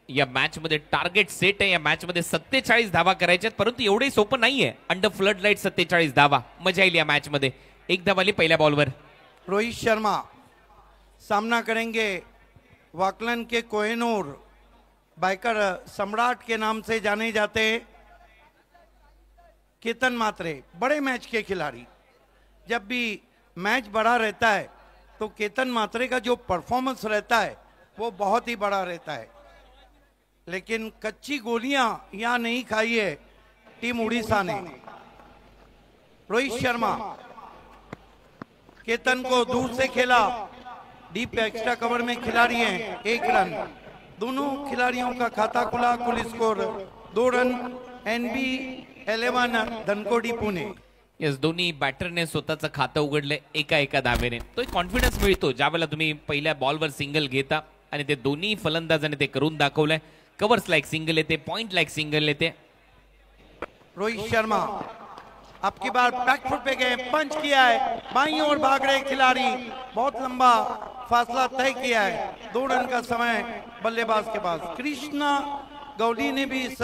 या मॅच मध्ये टार्गेट सेट आहे, या मॅच मध्ये 47 धावा करायच्यात, परंतु एवढे सोपं नाहीये। अंडर फ्लड लाईट 47 धावा, मजा येईल या मॅच मध्ये। एक धावा आली पहिल्या बॉलवर। रोहित शर्मा सामना करेंगे वाकलन के कोहिनूर, बाइकर सम्राट के नाम से जाने जाते केतन मात्रे, बड़े मैच के खिलाड़ी। जब भी मैच बड़ा रहता है तो केतन मात्रे का जो परफॉर्मेंस रहता है वो बहुत ही बड़ा रहता है, लेकिन कच्ची गोलियां यहां नहीं खाई है टीम उड़ीसा ने। रोहित शर्मा केतन को दूर से खेला, डीप एक्स्ट्रा कवर में खिलाड़ी हैं, 1 रन। दोनों खिलाड़ियों का खाता खुला, कुल score 2 run. NB11 Dhankodi Pune. Yes, दोन्ही बॅटरने स्वतःचं खातं उघडले एका धावेने। तो एक कॉन्फिडन्स मिळतो ज्यावेळेला तुम्ही पहिल्या बॉलवर सिंगल घेता, आणि ते दोन्ही फलंदाजाने ते करून दाखवलंय। कव्हर्स लाईक सिंगल येते, पॉइंट लाईक सिंगल येते। रोहित शर्मा आपकी बार बैकफुट पे गए, पंच किया है, बाईं ओर भाग रहे खिलाड़ी, बहुत लंबा फासला तय किया है, 2 रन का समय बल्लेबाज के पास। कृष्णा गौली ने भी इस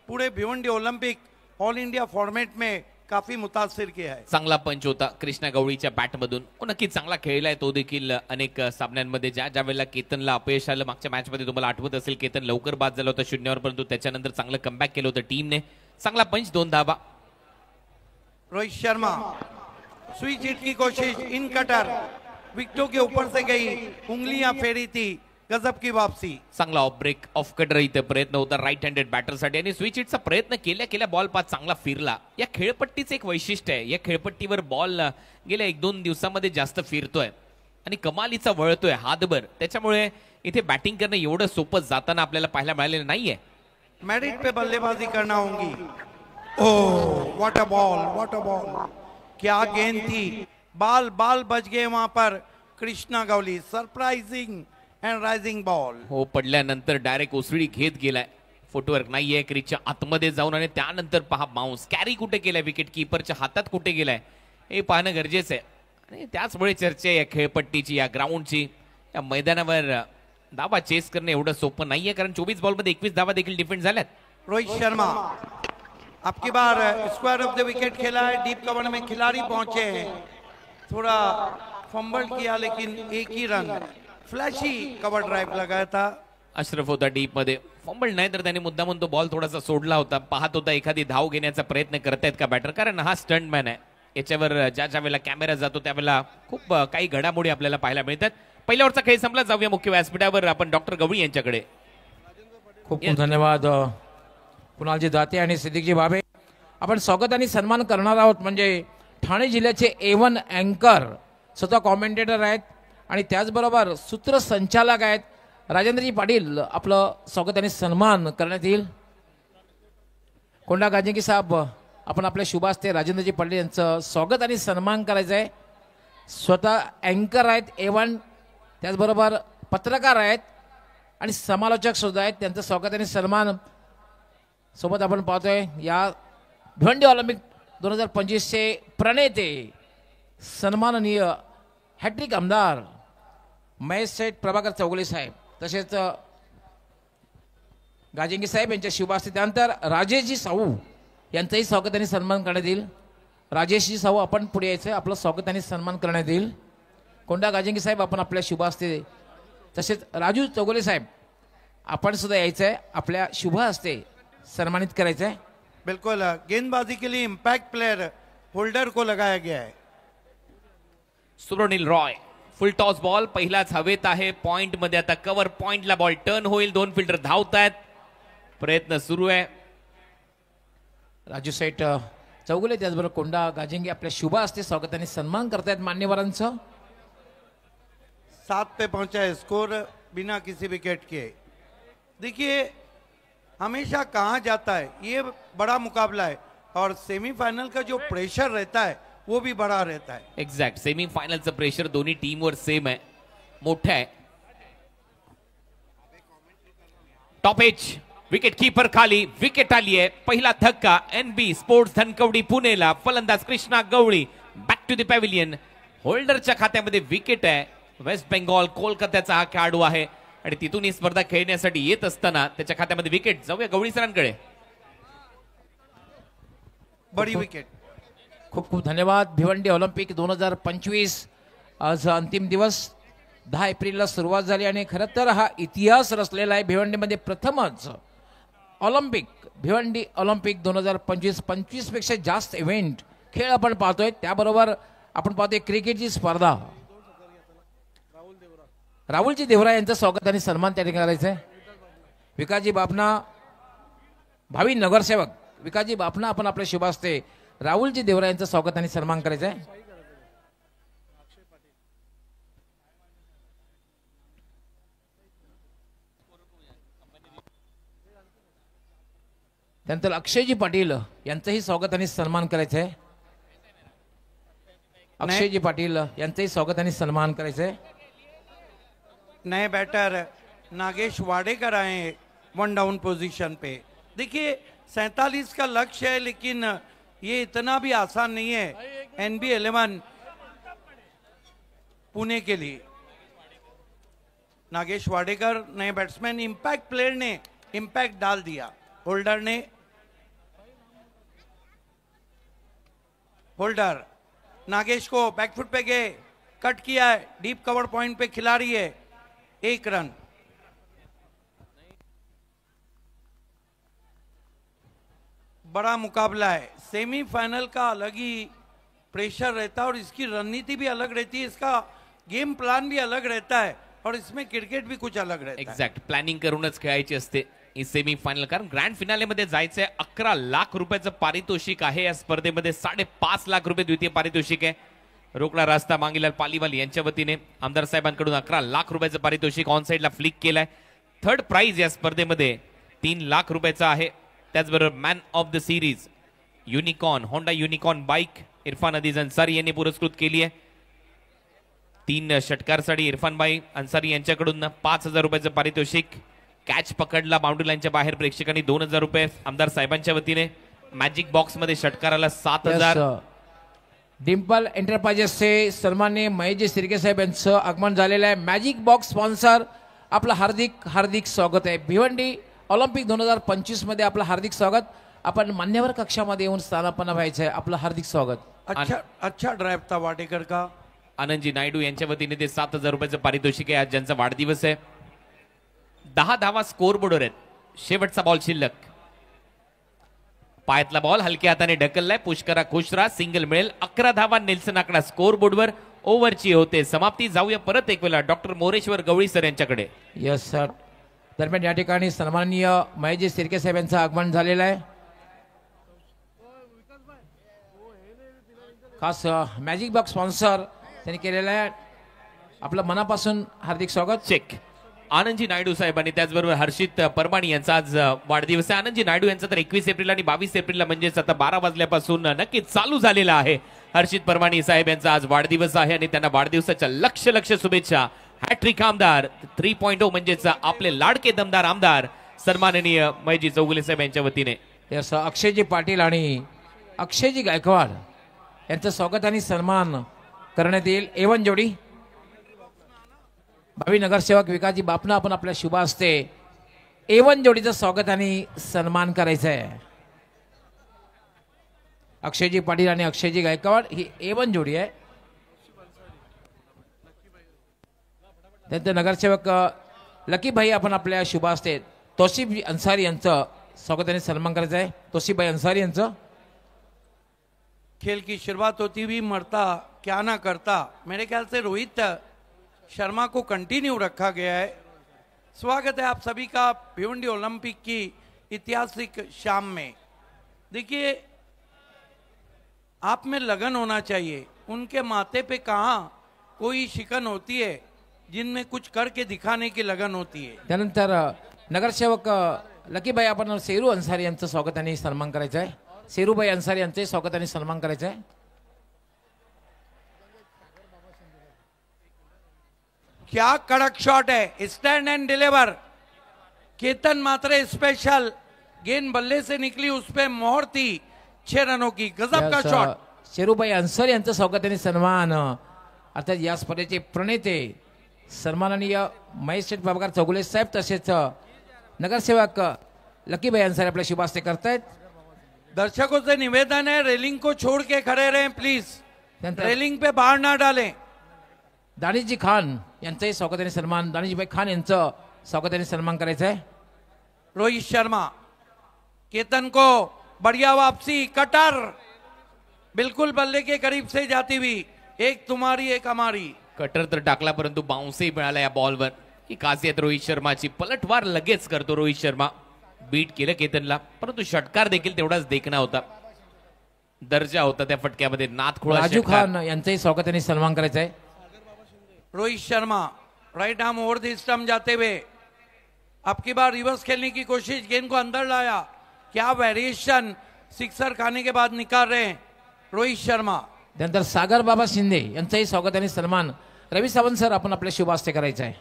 पूरे Bhiwandi Olympic all India format में काफी मुतासिर किया है। चांगला पंच होता कृष्णा गवळीच्या बॅटमधून, तो नक्कीच चांगला खेळलाय तो देखील अनेक सामन्यांमध्ये। ज्या वेळेला केतनला अपयश आलं मागच्या मॅच मध्ये, तुम्हाला आठवत असेल केतन लवकर बाद झाला होता 0 वर, परंतु त्याच्यानंतर चांगलं कमबॅक केलं होतं टीमने। चांगला पंच, 2 धावा। रोहित शर्मा स्विच हिट की कोशिश, इन कटर विकेटों के ऊपर से गई, उंगलियां फेरी थी, गजब की वापसी। चांगला ऑफ ब्रेक ऑफ कटर इथे प्रयत्न होता राईट हँडेड बॅटरसाठी, आणि स्विच हिटचा प्रयत्न केल्या बॉल पास चांगला फिरला। या खेळपट्टीचं एक वैशिष्ट्य आहे, या खेळपट्टीवर बॉल गेल्या 1-2 दिवसांमध्ये जास्त फिरतोय आणि कमालीचा वळतोय हातभर, त्याच्यामुळे इथे बॅटिंग करणं एवढं सोपं जाताना आपल्याला पाहायला मिळालेलं नाहीये। मेरिट पे बल्लेबाजी करना होगी। ओह व्हाट अ बॉल, क्या गेंद थी, बाल बच गए वहां पर Krishna Gauli, surprising and rising ball. हो, पडल्यानंतर डायरेक्ट उसळी घेत गेलाय, फुटवर्क नाहीये क्रीजच्या आतमध्ये जाऊन, आणि त्यानंतर पहा बाउन्स कॅरी कुठे केलाय, विकेट कीपरच्या हातात कुठे गेलाय हे पाहणं गरजेचं आहे। आणि त्याचमुळे चर्चा या खेळपट्टीची, या ग्राउंडची, या मैदानावर धावा चेस करणं एवढं सोपं नाहीये, कारण 24 बॉलमध्ये 21 धावा देखील डिफेंड झाल्यात। रोहित शर्मा आपकी bar square of the wicket खेला है, डीप कवर में खिलाड़ी पहुंचे हैं, थोड़ा फंबल किया लेकिन 1 ही रन, फ्लॅशी कवर ड्राइव लगाया था। अशरफ होता डीप मध्ये, फंबल नाही तर त्याने मुद्दामून तो बॉल थोडासा सोडला होता, पाहत होता एखादी धाव घेण्याचा प्रयत्न करतायत का बॅटर, कारण हा स्टंटमॅन आहे, याच्यावर ज्या वेळेला कॅमेरा जातो त्यावेळेला खूप काही घडामोडी आपल्याला पाहायला मिळतात। पहिल्या ओव्हरचा खेळ संपला, जाऊया मुख्य व्यासपीठावर आपण डॉक्टर गवळी यांच्याकडे। खूप खूप धन्यवाद कुणालजी दाते आणि सिद्दीकजी भाबे। आपण स्वागत आणि सन्मान करणार आहोत, म्हणजे ठाणे जिल्ह्याचे A1 अँकर स्वतः कॉमेंटेटर आहेत आणि त्याचबरोबर सूत्रसंचालक आहेत राजेंद्रजी पाटील, आपलं स्वागत आणि सन्मान करण्यात येईल। कोंडा गाजिंगी साहेब, आपण आपल्या शुभ हस्ते राजेंद्रजी पाटील यांचं स्वागत आणि सन्मान करायचं आहे। स्वतः अँकर आहेत A1, त्याचबरोबर पत्रकार आहेत आणि समालोचक सुद्धा आहेत, त्यांचं स्वागत आणि सन्मान सोबत आपण पाहतोय। या भिवंडी ऑलिम्पिक 2025 चे प्रणेते सन्माननीय हॅट्रिक आमदार महेश सेठ प्रभाकर चौगुले साहेब, तसेच गाजिंगी साहेब यांच्या शुभ हस्ते, त्यानंतर राजेशजी साहू यांचंही स्वागत आणि सन्मान करण्यात येईल। राजेशजी साहू, आपण पुढे यायचं, आपलं स्वागत आणि सन्मान करण्यात येईल। कोंडा गाजिंगी साहेब, आपण आपल्या शुभ हस्ते, तसेच राजू चौगुले साहेब, आपण सुद्धा यायचं आहे, आपल्या शुभ हस्ते सन्मानित करायचं आहे। बिल्कुल, गेंदबाजी के लिए इम्पैक्ट प्लेयर होल्डर को लगाया गया है। सुब्रनील रॉय, फुल टॉस बॉल पहिलाच हवेत आहे, पॉइंट मध्ये आता कव्हर पॉइंटला बॉल टर्न होईल, 2 फिल्डर धावतायत, प्रयत्न सुरू आहे। राजू सेठ चौगुले त्याचबरोबर कोंडा गाजिंगी आपल्या शुभ हस्ते स्वागत आणि सन्मान करतायत मान्यवरांचं। 7 पे पहुंचा है स्कोर बिना किसी विकेट के। देखिए हमेशा कहाँ जाता है, ये बड़ा मुकाबला है और सेमीफाइनल का जो प्रेशर रहता है वो भी बड़ा रहता है। एक्झॅक्ट, सेमीफायनलचं प्रेशर दोन्ही टीमवर सेम आहे, मोठं आहे। टॉप एज विकेट कीपर खाली, विकेट आली आहे, पहिला धक्का NB स्पोर्ट्स धनकवडी पुणेला, फलंदाज कृष्णा गवळी बॅक टू द पॅव्हिलियन, होल्डरच्या खात्यामध्ये विकेट आहे। वेस्ट बेंगॉल कोलकात्याचा हा खेळाडू आहे आणि तिथून ही स्पर्धा खेळण्यासाठी येत असताना त्याच्या खात्यामध्ये विकेट। जाऊया गवळी सरांकडे। बड़ी विकेट, खूप खूप धन्यवाद। भिवंडी ऑलिम्पिक 2025 आज अंतिम दिवस, 10 एप्रिलला सुरुवात झाली आणि खरं तर हा इतिहास रचलेला आहे। भिवंडीमध्ये प्रथमच ऑलिम्पिक, भिवंडी ऑलिम्पिक 2025, 25 पेक्षा जास्त इव्हेंट खेळ आपण पाहतोय। त्याबरोबर आपण पाहतोय क्रिकेटची स्पर्धा। राहुलजी देवरा यांचं स्वागत आणि सन्मान त्या ठिकाणी करायचं आहे। विकासजी बापना, भावी नगरसेवक विकासजी बापना, आपण आपल्या शुभ हस्ते राहुलजी देवरा यांचं स्वागत आणि सन्मान करायचं आहे। त्यानंतर अक्षयजी पाटील यांचंही स्वागत आणि सन्मान करायचं आहे। अक्षयजी पाटील यांचंही स्वागत आणि सन्मान करायचं आहे। नए बैटर नागेश वाडेकर आए 1 डाउन पोजीशन पे। देखिए 47 का लक्ष्य है, लेकिन ये इतना भी आसान नहीं है NB 11 पुणे के लिए। नागेश वाडेकर नए बैट्समैन, इंपैक्ट प्लेयर ने इंपैक्ट डाल दिया। होल्डर नागेश को बैकफुट पे गए, कट किया है, डीप कवर पॉइंट पे खिला रही है, 1 रन। बड़ा मुकाबला है, सेमीफाइनल का अलग ही प्रेशर रहता है और इसकी रणनीति भी अलग रहती है, इसका गेम प्लान भी अलग रहता है और इसमें क्रिकेट भी कुछ अलग रहता है। एक्झॅक्ट प्लॅनिंग करूनच खेळायची असते ही सेमीफायनल, कारण ग्रँड फिनालेमध्ये जायचंय। 11 लाख रुपयाचं पारितोषिक आहे या स्पर्धेमध्ये, 5.5 लाख रुपये द्वितीय पारितोषिक आहे। रोकडा रास्ता मांगीलाल पालीवाल यांच्या वतीने आमदार साहेबांकडून 11 लाख रुपयाचं पारितोषिक ऑन साइडला फ्लिक केलाय। थर्ड प्राइज या स्पर्धेमध्ये 3 लाख रुपयाचा आहे। त्याचबरोबर man of the series unicorn, Honda unicorn bike Irfan Adeez Ansari यांनी पुरस्कृत केली आहे। 3 षटकारसाठी इरफान भाई अन्सारी यांच्याकडून 5,000 रुपयाचं पारितोषिक। कॅच पकडला बाउंड्री लाईनच्या बाहेर, प्रेक्षकांनी 2,000 रुपये आमदार साहेबांच्या वतीने। मॅजिक बॉक्स मध्ये षटकाराला 7,000। डिम्पल एंटरप्राइजेसचे सन्माननीय महेशजी सिरके साहेब यांचं आगमन झालेलं आहे। मॅजिक बॉक्स स्पॉन्सर आपलं हार्दिक हार्दिक स्वागत आहे। भिवंडी ऑलिम्पिक 2025 मध्ये आपलं हार्दिक स्वागत। आपण मान्यवर कक्षामध्ये येऊन स्थानापन्न व्हायचं आहे, आपलं हार्दिक स्वागत। अच्छा ड्राइव था वाडेकर का। आनंदजी नायडू यांच्या वतीने ते 7,000 रुपयाचं पारितोषिक आहे। आज ज्यांचा वाढदिवस आहे। 10 धावा स्कोर बोर्डवर आहेत। शेवटचा बॉल शिल्लक, पायातला बॉल हलक्या हाताने ढकललाय, पुष्करा खुशरा सिंगल मिळेल। 11 धावा नेल्सन आकडा स्कोर बोर्डवर। ओव्हरची होते समाप्ती। जाऊया परत एक वेळा डॉक्टर मोरेश्वर गवळी सर यांच्याकडे। Yes sir. दरम्यान या ठिकाणी सन्माननीय महेशजी सिरके साहेब यांचं आगमन झालेलं आहे। खास मॅजिक बॉक्स स्पॉन्सर त्यांनी केलेलं आहे, आपलं मनापासून हार्दिक स्वागत। चेक आनंदजी नायडू साहेबांनी, त्याचबरोबर हर्षित परमाणी यांचा आज वाढदिवस आहे। आनंदजी नायडू यांचा तर 21 एप्रिल आणि 22 एप्रिलला म्हणजेच आता 12 वाजल्यापासून नक्कीच चालू झालेला आहे। हर्षित परमाणी साहेब यांचा आज वाढदिवस आहे आणि त्यांना वाढदिवसाच्या लक्ष शुभेच्छा। हॅट्रिक आमदार 3.0 म्हणजेच आपले लाडके दमदार आमदार सन्माननीय महेशजी चौगुले साहेब यांच्या वतीने। यस अक्षयजी पाटील आणि अक्षयजी गायकवाड यांचं स्वागत आणि सन्मान करण्यात येईल। एवन जोडी भावी नगरसेवक विकासजी बापना आपण आपल्या शुभ हस्ते एवन जोडीचं स्वागत आणि सन्मान करायचं आहे। अक्षयजी पाटील आणि अक्षयजी गायकवाड ही एवन जोडी आहे। त्यानंतर नगरसेवक लकीभाई आपण आपल्या शुभ हस्ते तौसीफ अन्सारी यांचं स्वागत आणि सन्मान करायचं आहे। तौसीफभाई अन्सारी यांचं। खेल की शुरुआत होती हुई मरता क्या ना करता, मेरे ख्याल से रोहित शर्मा को कंटिन्यू रखा गया है। स्वागत है आप सभी का भिवंडी ओलंपिक की ऐतिहासिक शाम में। देखिए आप में लगन होना चाहिए, उनके माथे पे कहाँ कोई शिकन होती है, जिनमें कुछ करके दिखाने की लगन होती है। त्यानंतर नगरसेवक लकीभाई आपण सेरू अन्सारी यांचं स्वागत आणि सन्मान करायचं आहे। सेरूभाई अन्सारी यांचे स्वागत आणि सन्मान करायचं आहे। क्या कड़क शॉट है, स्टैंड एंड डिलीवर। केतन मात्रे स्पेशल गेंद बल्ले से निकली, उस पे मोहर थी 6 रनों की, गजब का शॉट। शेरूभाई अन्सारी यांचं स्वागत आणि सन्मान। अर्थात या स्पर्धेचे प्रणेते सन्माननीय महेश प्रभाकर चौगुले साहेब तसेच नगरसेवक लकीभाई अन्सारी आपल्या शुभ हस्ते करतायत। दर्शकों से निवेदन है रेलिंग को छोड़ के खड़े रहें प्लीज, रेलिंग पे बाहर ना डालें। दानिशजी खान यांचंही स्वागत आणि सन्मान, दानिशभाई खान यांचं स्वागत आणि सन्मान करायचं आहे। रोहित शर्मा, केतन को बढ़िया वापसी, कटर बिल्कुल बल्ले के करीब से जाती हुई, एक तुम्हारी एक हमारी। कटर तर टाकला परंतु बाउन्सही मिळाला या बॉलवर। ही खासियत रोहित शर्माची, पलटवार लगेच करतो रोहित शर्मा। बीट केलं केतनला, परंतु षटकार देखील तेवढाच देखणा होता, दर्जा होता त्या फटक्यामध्ये। नाथखोळा राजू खान यांचंही स्वागत आणि सन्मान करायचं आहे। Rohit Sharma right arm over the stump जाते हुए अब की बार रिवर्स खेलने की कोशिश, गेंद को अंदर लाया, क्या वेरिएशन सिक्सर खाने के बाद निकाल रहे हैं रोहित शर्मा। त्यानंतर सागर बाबा शिंदे यांचंही स्वागत आणि सन्मान। रवी सावंत सर आपण आपल्या शुभ हस्ते करायचं आहे।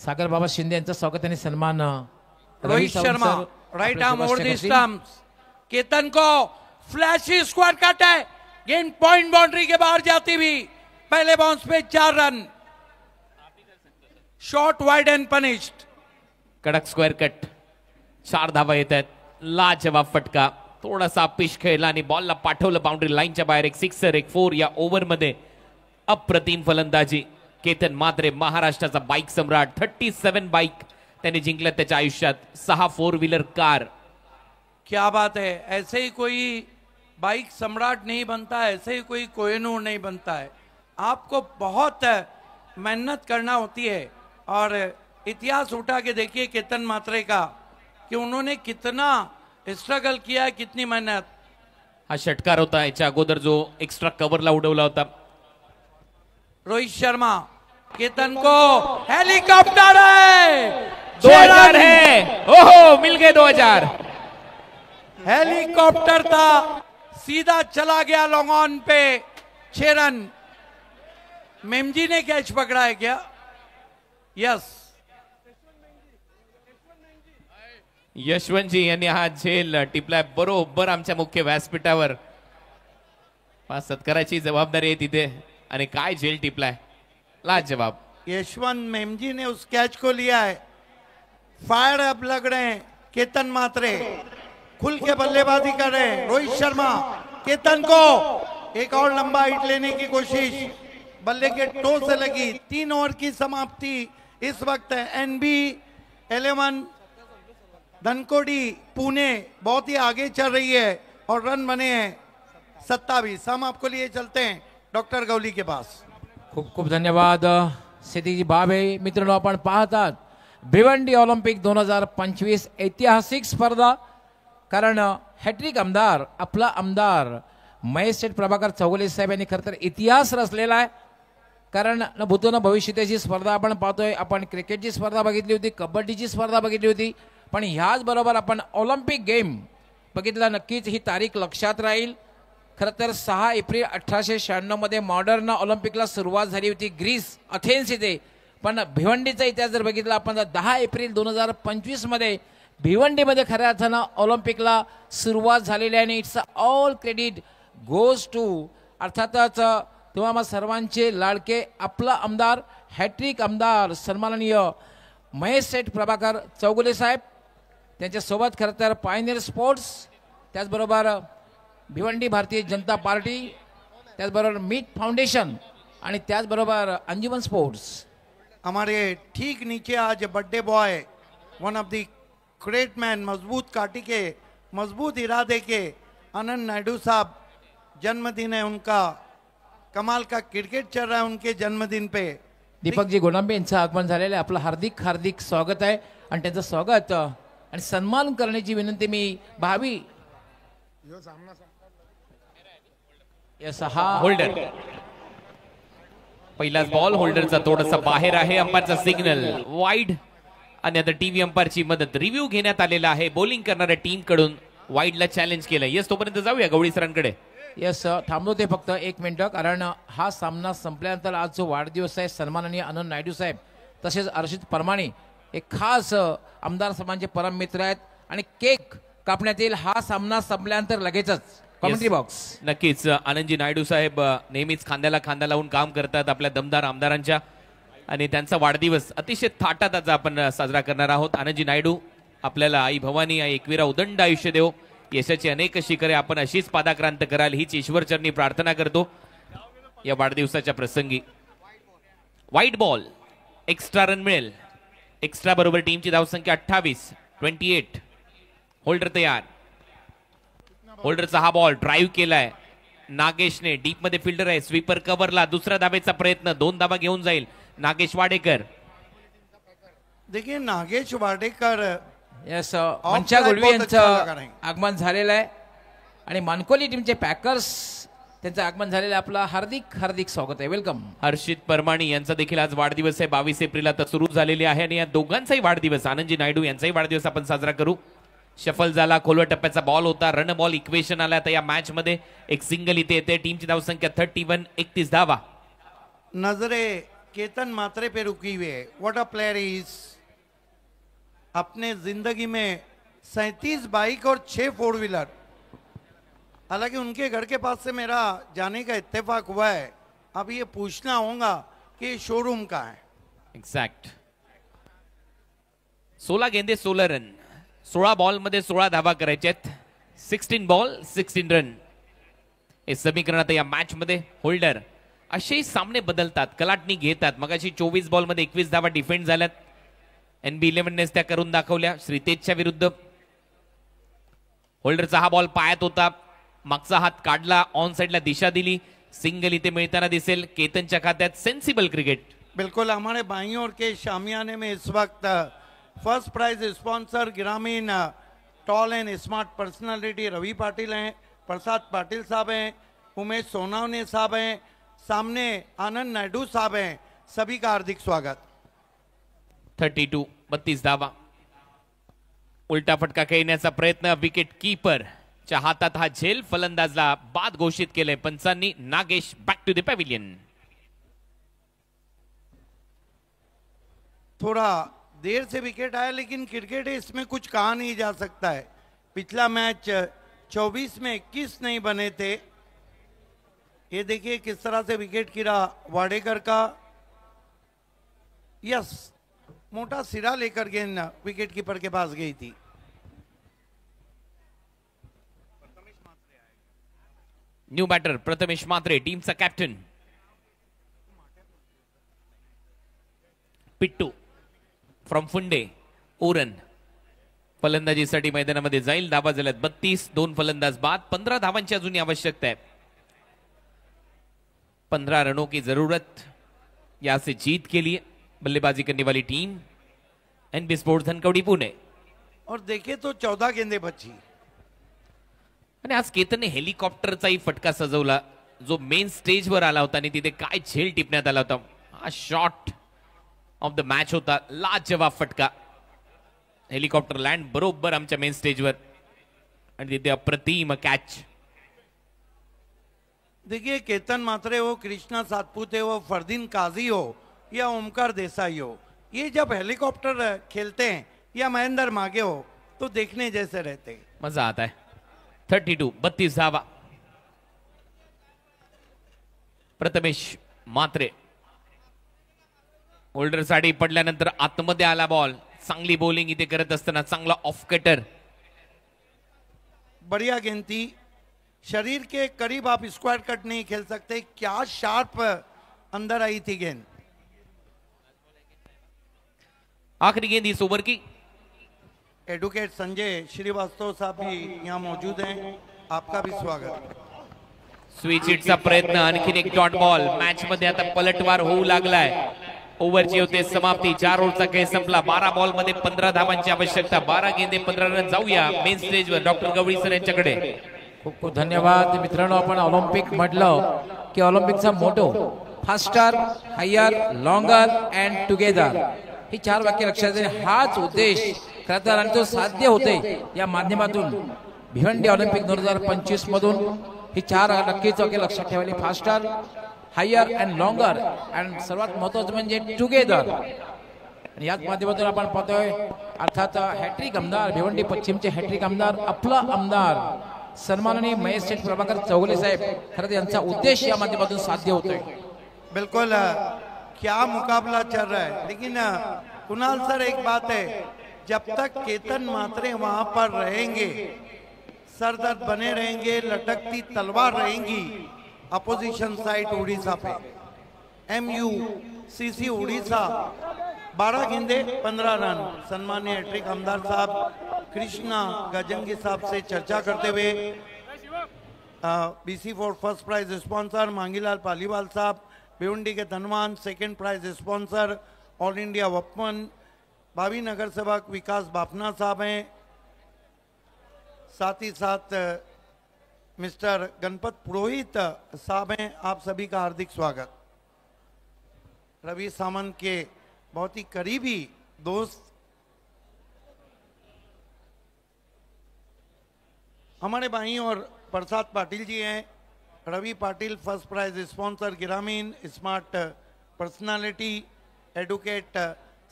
सागर बाबा शिंदे यांचं स्वागत आणि सन्मान Rohit Sharma right arm over the stumps. Ketan को फ्लैशी स्क्वाड कट है, गेंद पॉइंट बाउंड्री के बाहर जाती हुई, पहले बाउंस पे 4 run, shot wide end punished. कडक स्क्वेअर कट, 4 धावा येत आहेत, लाजवाब फटका, थोडासा पिश खेळला आणि बॉलला पाठवलं बाउंड्री लाईनच्या बाहेर। एक 6 एक 4 या ओव्हरमध्ये अप्रतिम फलंदाजी। केतन मात्रे महाराष्ट्राचा बाईक सम्राट, 37 बाईक त्यांनी जिंकल्या त्याच्या आयुष्यात, 6 4 व्हीलर कार। क्या बात है, ऐसे ही कोई बाइक सम्राट नहीं बनता है, ऐसे ही कोई कोहिनूर नहीं बनता है। आपको बहुत मेहनत करना होती है और इतिहास उठा के देखिए केतन मात्रे का कि उन्होंने कितना स्ट्रगल किया है, कितनी मेहनत। हा षटकार होता, याच्या अगोदर जो एक्स्ट्रा कव्हरला उडवला होता। रोहित शर्मा केतन को हेलीकॉप्टर है, 2000 है, ओहो मिल गए 2000। हेलीकॉप्टर था, सीधा चला गया लॉन्ग ऑन पे, 6 रन। मेमजी ने कैच पकड़ा है क्या? यस, यशवंतजी यांनी हा झेल टिपलाय बरोबर आमच्या मुख्य व्यासपीठावर। सत्काराची जबाबदारी आहे तिथे, आणि काय झेल टिपलाय, लाजवाब। यशवंत मेमजी ने उस कैच को लिया है। फायर अब लग रहे हैं केतन मात्रे, खुल के बल्लेबाजी कर रहे हैं रोहित शर्मा। केतन को एक और लंबा हिट लेने की कोशिश, बल्ले के टो से लगी। 3 ओवर की समाप्ति इस वक्त NB 11 धनकोडी पुणे बहुत ही आगे चल रही है और रन बने हैं 27। हम आपको लिए चलते हैं डॉक्टर गवली के पास। खूप खूप धन्यवाद सिद्धीजी बाबे। मित्रांनो, आपण पाहतात भिवंडी ऑलिम्पिक 2025 ऐतिहासिक स्पर्धा, कारण हॅट्रिक आमदार आपला आमदार महेश शेठ प्रभाकर चौगुले साहेब यांनी खरं तर इतिहास रचलेला आहे। कारण न भूतो न भविष्यतेची स्पर्धा आपण पाहतोय, आपण क्रिकेटची स्पर्धा बघितली होती, कबड्डीची स्पर्धा बघितली होती, पण ह्याच बरोबर आपण ऑलिम्पिक गेम बघितला। नक्कीच ही तारीख लक्षात राहील। खरं तर 6 एप्रिल 1896 मध्ये मॉडर्न ऑलिम्पिकला सुरुवात झाली होती ग्रीस अथेन्स इथे, पण भिवंडीचा इतिहास जर बघितला आपण तर 10 एप्रिल 2025 मध्ये भिवंडीमध्ये खऱ्या अर्थानं ऑलिम्पिकला सुरुवात झालेली आहे। आणि it's all credit goes to अर्थातच तेव्हा मग सर्वांचे लाडके आपला आमदार, हॅट्रिक आमदार सन्माननीय महेश शेठ प्रभाकर चौगुले साहेब, त्यांच्यासोबत खरं तर पायनियर स्पोर्ट्स, त्याचबरोबर भिवंडी भारतीय जनता पार्टी, त्याचबरोबर मीट फाउंडेशन आणि त्याचबरोबर अंजुमन स्पोर्ट्स। हमारे ठीक नीचे आज birthday boy, one of the great man, मजबूत काटी के, मजबूत इरादे के आनंद नायडू साहब जन्मदिन है उनका। कमाल का क्रिकेट चल रहा है उनके जन्मदिन पे। दीपकजी गोडांबे यांचं आगमन झालेलं आहे, आपलं हार्दिक हार्दिक स्वागत आहे। आणि त्यांचं स्वागत आणि सन्मान करण्याची विनंती मी भावी होल्डर, पहिलाच बॉल होल्डरचा थोडासा बाहेर आहे, अंपायरचा सिग्नल वाईड, आणि आता टीव्ही अंपायरची मदत, रिव्ह्यू घेण्यात आलेला आहे बॉलिंग करणाऱ्या टीम कडून। वाईडला चॅलेंज केलं। यस, तोपर्यंत जाऊया गवळी सरांकडे। यस, थांबलो ते फक्त 1 मिनिट, कारण हा सामना संपल्यानंतर आज जो वाढदिवस आहे सन्माननीय आनंद नायडू साहेब तसेच अर्षित परमाणे एक खास आमदार साहेबांचे परम मित्र आहेत, आणि केक कापण्यात येईल हा सामना संपल्यानंतर लगेचच कॉमेंट्री बॉक्स। नक्कीच आनंदजी नायडू साहेब नेहमीच खांद्याला खांदा लावून काम करतात आपल्या दमदार आमदारांच्या, आणि त्यांचा वाढदिवस अतिशय थाटात आज आपण साजरा करणार आहोत। आनंदजी नायडू, आपल्याला आई भवानी, आई एकविरा उदंड आयुष्य देव, यशाची अनेक शिखरे आपण अशीच पादाक्रांत कराल हीच ईश्वरचरणी प्रार्थना करतो या वाढदिवसाच्या प्रसंगी। वाईट बॉल, एक्स्ट्रा रन मिळेल। एक्स्ट्रा बरोबर टीमची धावसंख्या 28, 28। होल्डर तयार, होल्डरचा हा बॉल ड्राईव्ह केलाय नागेशने, डीप मध्ये फिल्डर आहे, स्वीपर कव्हरला, दुसऱ्या धाबेचा प्रयत्न, 2 धाबा घेऊन जाईल नागेश वाडेकर। देखिए नागेश वाडेकर, यस, मंचा गुळवी यांचं आगमन झालेलं आहे, आणि मानकोली टीमचे पॅकर्स त्यांचं आगमन झालेलं आहे। आपलं हार्दिक हार्दिक स्वागत आहे, वेलकम। हर्षित परमाणी यांचा देखील आज वाढदिवस आहे, 22 एप्रिल आता सुरू झालेली आहे, आणि या दोघांचाही वाढदिवस, आनंदजी नायडू यांचाही वाढदिवस आपण साजरा करू। शफल झाला, खोलवा टप्प्याचा बॉल होता, रन बॉल इक्वेशन आला, तर या मॅच मध्ये एक सिंगल इथे येते। टीमची धावसंख्या 31, 31 धावा। नजरे केतन मात्रे पे रुकी हुई है। What a player is. अपने जिंदगी में 37 बाइक और 6 4 व्हीलर। हालांकि उनके घर के पास से मेरा जाने का इत्तेफाक हुआ है। अब ये पूछना होगा कि शोरूम कहाँ है। एक्झॅक्ट 16 गेंदे 16 रन, 16 बॉल मध्ये 16 धावा करायच्यात, 16 बॉल 16 रन हे समीकरणात या मॅच मध्ये होल्डर असे सामने बदलतात, कलाटणी घेतात. मगाशी 24 बॉल मध्ये 21 धावा डिफेंड झाल्यात. NB11 नेच त्या करून दाखवल्या श्रीतेजच्या विरुद्ध. होल्डरचा हा बॉल पायात होता, मागचा हात काढला, ऑन साइडला दिशा दिली, सिंगल इथे मिळताना दिसेल. केतनच्या खात्यात सेन्सिबल क्रिकेट. बिल्कुल हमारे भाइयों के शामियाने में इस वक्त फर्स्ट प्राइज स्पॉन्सर ग्रामीण tall and smart personality Ravi Patil हैं, प्रसाद पाटिल साहब हैं, उमेश सोनावने साहब हैं, सामने आनंद नायडू साहब हैं. सभी का हार्दिक स्वागत. 32 32 धावा. उलटा फटका खेळण्याचा प्रयत्न, विकेट कीपर च्या हातात हा झेल, फलंदाजला बाद घोषित केले पंचांनी. Nagesh back to the pavilion. थोड़ा देर से विकेट आया लेकिन क्रिकेट है, इसमें कुछ कहा नहीं जा सकता है. पिछला मैच 24 में 21 नहीं बने थे. ये देखिए किस तरह से विकेट गिरा वाडेकर का. यस, मोटा सिरा लेकर गेंद विकेट कीपर के पास गई थी. न्यू बॅटर प्रथमेश मात्रे, टीमचा कॅप्टन. पिट्टू फ्रॉम फुंडे ओरन फलंदाजीसाठी मैदानामध्ये जाईल. धावा झाल्यात 32, 2 फलंदाज बाद. 15 धावांची अजून आवश्यकता आहे. 15 रनों की जरूरत यहां से जीत के लिए. बल्लेबाजी करने वाली team NB sports Dhankawadi Pune. और देखे तो 14 गेंदे बची. आणि आज केतनने हेलिकॉप्टरचाही फटका सजवला, जो मेन स्टेजवर आला होता आणि तिथे काय झेल टिपण्यात आला होता. हा शॉट ऑफ द मॅच होता, लाजवाब फटका. हेलिकॉप्टर लँड बरोबर आमच्या मेन स्टेजवर आणि तिथे अप्रतिम कॅच. देखिए केतन मात्रे हो, कृष्णा सातपुते हो, फरदीन काजी हो या ओमकार देसाई हो, ये जब हेलीकॉप्टर खेलते हैं या महेंद्र मागे हो तो देखने जैसे रहते हैं. मजा आता है. 32 32 धावा. प्रथमेश मात्रे होल्डर साठी पडल्यानंतर आतमध्ये आला बॉल. चांगली बॉलिंग इथे करत असताना चांगला ऑफ कटर. बढ़िया गेंद थी. शरीर के करीब आप स्क्वायर कट नहीं खेल सकते. क्या शार्प अंदर आई थी गेंद. आखिरी गेंद इस ओवर की. एडवोकेट संजय श्रीवास्तव साहब भी यहाँ मौजूद हैं, आपका भी स्वागत. स्विच हिटचा प्रयत्न, आणखीन एक डॉट बॉल. मॅच मध्ये आता पलटवार होऊ लागलाय. ओव्हरची होते समाप्ती. 4 ओव्हरचा खेळ संपला. 12 बॉल मध्ये 15 धावांची आवश्यकता. 12 गेंदे 15 रन. जाऊया मेन स्टेजवर डॉक्टर गवळी सर यांच्याकडे. खूप खूप धन्यवाद मित्रांनो. आपण ऑलिम्पिक म्हटलं की ऑलिम्पिकचा motto faster, higher, longer and together ही 4 वाक्य लक्षात घेऊन हाच उद्देश खरं तर आणि तो साध्य होते या माध्यमातून. भिवंडी ऑलिम्पिक 2025 मधून ही 4 नक्कीच वाक्य लक्षात ठेवायला. Faster, higher and longer and सर्वात महत्वाचं म्हणजे टुगेदर. आणि याच माध्यमातून आपण पाहतोय अर्थात हॅट्रिक आमदार, भिवंडी पश्चिमचे हॅट्रिक आमदार, आपला आमदार सन्माननीय महेश शेठ प्रभाकर चौगुले साहेब. खरं तर यांचा उद्देश या माध्यमातून साध्य होतोय. बिल्कुल क्या मुकाबला चल रहा है. लेकिन कुणाल सर एक बात है, जब तक केतन मात्रे वहां पर रहेंगे, सरदर्द बने रहेंगे, लटकती तलवार रहेंगी अपोजिशन साइड उड़ीसा पे. MUCC उड़ीसा 12 गेंदे 15 रन. सम्मानीय हैट्रिक आमदार साहब कृष्णा गजंगी साहब से चर्चा करते हुए BC4 first prize sponsor Mangilal Paliwal साहब, भिवंडी के धनवान second prize sponsor all India वपमन, भावी नगर सेवक विकास बापना साहब हैं. साथ ही साथ मिस्टर गणपत पुरोहित साहब हैं. आप सभी का हार्दिक स्वागत. रवि सामंत के बहुत ही करीबी दोस्त हमारे भाई और प्रसाद पाटिल जी हैं. Ravi Patil first prize sponsor ग्रामीण smart personality advocate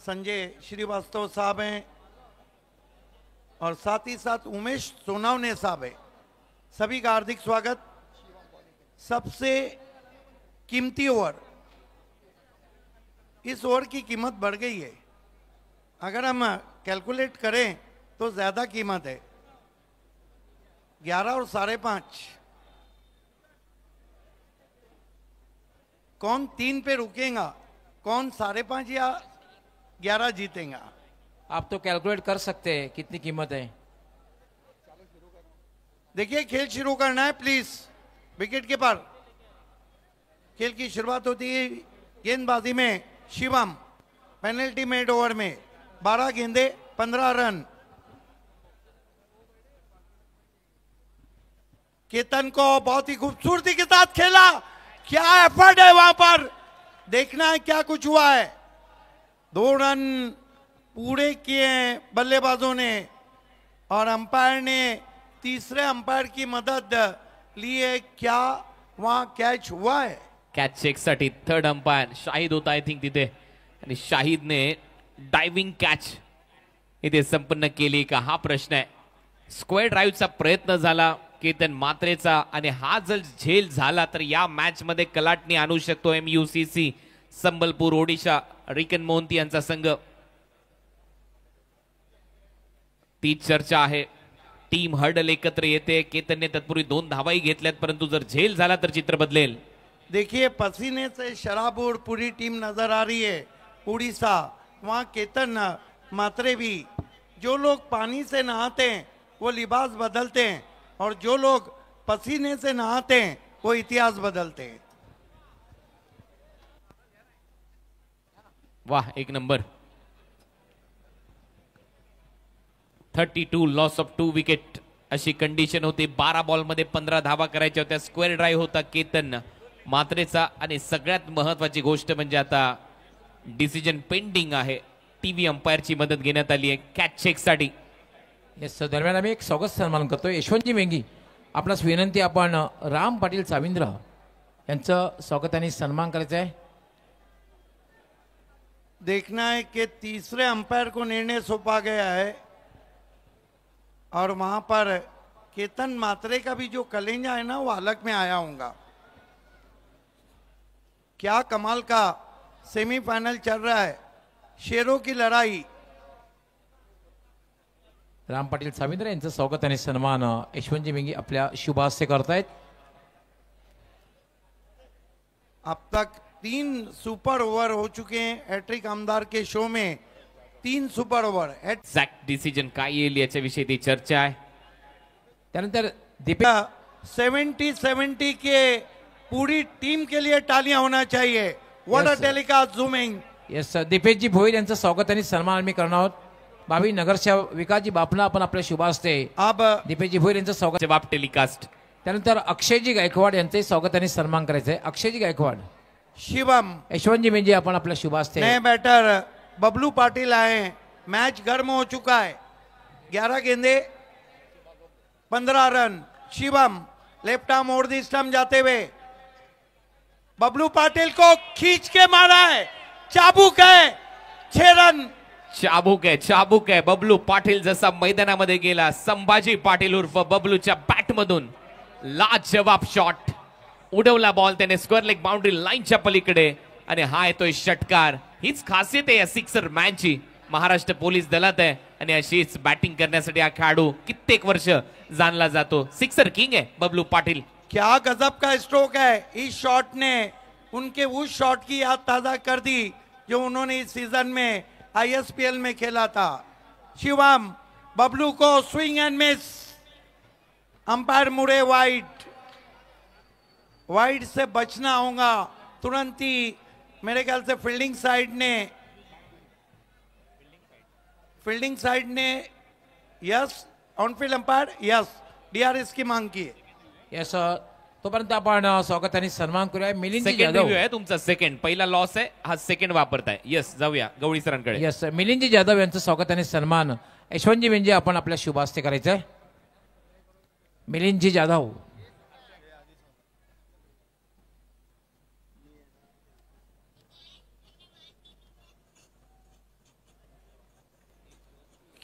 Sanjay Shrivastava साहब हैं और साथ ही साथ उमेश सोनावने साहब हैं। सभी का हार्दिक स्वागत। सबसे कीमती ओवर, इस ओवर की कीमत बढ़ गई है। अगर हम कैलकुलेट करें तो ज्यादा कीमत है, 11 और 5.5। कौन 3 पे रुकेगा, कौन 5.5 या 11 जीतेगा? आप तो कैलकुलेट कर सकते हैं कितनी कीमत है। देखिए खेल शुरू करना है प्लीज। विकेट कीपर, खेल की शुरुआत होती है गेंदबाजी में। शिवम पेनल्टी मेड ओवर में 12 गेंदे 15 रन। केतन को बहुत ही खूबसूरती के साथ खेला। क्या एफर्ट है वहां पर, देखना है क्या कुछ हुआ है। 2 रन पूरे किए हैं बल्लेबाजों ने और अंपायर ने तीसरे अंपायर की मदद ली है। क्या वहां कैच हुआ है? कॅच चेकसाठी थर्ड अंपायर शाहिद होता आय थिंक तिथे, आणि शाहिदने डायव्हिंग कॅच इथे संपन्न केली का हा प्रश्न आहे. स्क्वेअर ड्राईव्हचा प्रयत्न झाला केतन मात्रेचा, आणि हा जर झेल झाला तर या मॅच मध्ये कलाटणी आणू शकतो MUCC संबलपूर ओडिशा रिकन मोहंती यांचा संघ. ती चर्चा आहे. टीम हर्डल एकत्र येते. केतनने तत्पूर्वी 2 धावाही घेतल्यात, परंतु जर झेल झाला तर चित्र बदलेल. देखिए पसीने से शराबूर पूरी टीम नजर आ रही है उड़ीसा। वहाँ केतन मात्रे भी। जो लोग पानी से नहाते हैं वो लिबास बदलते हैं और जो लोग पसीने से नहाते हैं वो इतिहास बदलते हैं। वाह, एक नंबर. 32 लॉस ऑफ 2 विकेट अशी कंडिशन होती. 12 बॉल मध्ये 15 धावा करायच्या होत्या. स्क्वेअर ड्राईव्ह होता केतन मात्रेचा, आणि सगळ्यात महत्वाची गोष्ट म्हणजे आता डिसिजन पेंडिंग आहे. टीव्ही अंपायरची मदत घेण्यात आली आहे कॅच चेकसाठी. येस, दरम्यान आम्ही एक स्वागत सन्मान करतोय. यशवंतजी मेंगी, आपणास विनंती, आपण राम पाटील साविंद्र यांचं स्वागताने सन्मान करायचा आहे. देखना है कि तीसरे अंपायर को निर्णय सौंपा गया है और वहां पर केतन मात्रे का भी जो कलेंजा है ना वो अलग में आया होगा। क्या कमाल का सेमीफाइनल चल रहा है, शेरों की लड़ाई। राम पाटील साविंद्र यांचं स्वागत आणि सन्मान यशवंतजी मेंगी आपल्या शुभ हस्ते करतायत. अब तक 3 सुपर ओवर हो चुके हैं हैट्रिक आमदार के शो में। 3 सुपर ओवर। एक्झॅक्ट डिसिजन काय येईल याच्याविषयी ती चर्चा आहे. त्यानंतर दीपक 70-70 के पूरी टीम के लिए तालियां होना चाहिए। What a telecast zooming. Yes, Dipeshji Bhoir यांचं स्वागत आणि सन्मान आम्ही करणार आहोत. भावी नगरसेवक विकासजी बापना आपण आपल्या शुभ हस्ते अब दीपेशजी भोईर यांचं स्वागत. जवाब टेलिकास्ट. त्यानंतर अक्षयजी गायकवाड यांचे स्वागत आणि सन्मान करायचं आहे. अक्षयजी गायकवाड. शिवम यशवंतजी मेंजी आपण आपल्या शुभ हस्ते. नए बैटर बबलू पाटिल आए हैं। मैच गर्म हो चुका है। 11 गेंदे 15 run. Shivam left arm over the stump जाते हुए बबलू पाटिल को खींच के मारा है। चाबुक है। 6 रन। चाबुक आहे. बबलू पाटील जसा मैदानामध्ये गेला, संभाजी पाटील उर्फ बबलूच्या बॅट मधून लाजवाब शॉट उडवला. बॉल त्याने स्क्वेअर लेग बाउंड्री लाईनच्या पलीकडे, आणि हा येतोय षटकार. हीच खासियत आहे या सिक्सर मॅनची. महाराष्ट्र पोलीस दलात आहे आणि अशीच बॅटिंग करण्यासाठी हा खेळाडू कित्येक वर्ष जाणला जातो. सिक्सर किंग आहे बबलू पाटील. क्या गजब का स्ट्रोक है। इस शॉट ने उनके उस शॉट की याद ताजा कर दी जो उन्होंने इस सीजन में ISPL में खेला था। शिवम बबलू को स्विंग एंड मिस। अंपायर मुड़े वाइड से बचना होगा तुरंत ही। मेरे ख्याल से फील्डिंग साइड ने yes, on-field umpire yes, DRS की मांग की है। येस, तोपर्यंत आपण स्वागत आणि सन्मान करूया. मिलिंदजी सेकंड जाधव. रिव्ह्यू आहे तुमचा. सेकंड, पहिला लॉस आहे, हा सेकंड वापरताय. येस, जाऊया गवळी सरांकडे. येस, मिलिंदजी जाधव यांचं स्वागत आणि सन्मान यशवंतजी मेंजी आपण आपल्या शुभ हस्ते करायचं आहे. मिलिंदजी जाधव.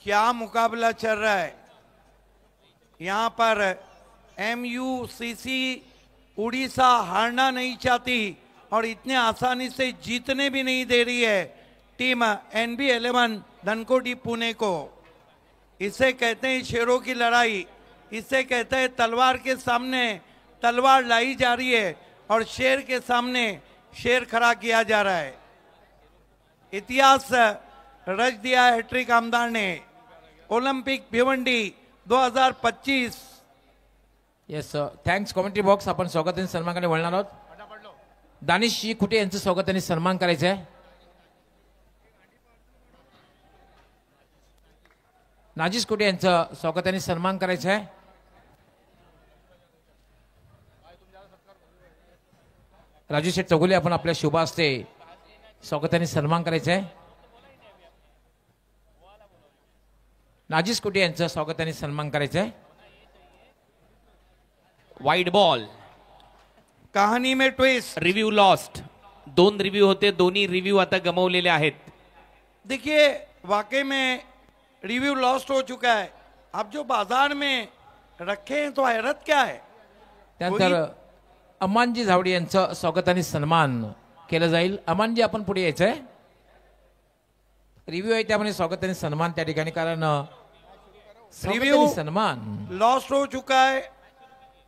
क्या मुकाबला चल रहा है यहाँ पर। MUCC उड़ीसा हारना नहीं चाहती और इतने आसानी से जीतने भी नहीं दे रही है टीम NB11 धनकोटी पुणे को। इसे कहते हैं शेरों की लड़ाई, इसे कहते हैं तलवार के सामने तलवार लाई जा रही है और शेर के सामने शेर खड़ा किया जा रहा है। इतिहास रच दिया हैट्रिक आमदार ने। Olympic Bhiwandi 2025। Yes thanks commentary box. आपण स्वागत आणि सन्मानाने वळणार आहोत. दानिश कुठे यांचं स्वागत आणि सन्मान करायचं आहे. नाजिस कुठे यांचं स्वागत आणि सन्मान करायचं आहे. राजू शेठ चौगुले आपण आपल्या शुभ हस्ते स्वागत आणि सन्मान करायचं आहे. नाजिस कुठे यांचं स्वागत आणि सन्मान करायचं आहे. Wide ball. कहानी में ट्विस्ट. Review lost. 2 रिव्ह्यू होते, दोन्ही रिव्ह्यू आता गमावलेले आहेत. देखिए वाकई में रिव्यू लॉस्ट हो चुका है. आप जो बाजार में रखे हैं तो हैरत क्या है. त्यानंतर अमानजी झावडी यांचं स्वागत आणि सन्मान केलं जाईल. अमानजी आपण पुढे यायचंय. रिव्ह्यू आहे त्यामध्ये स्वागत आणि सन्मान त्या ठिकाणी, कारण रिव्ह्यू सन्मान लॉस्ट हो चुका है.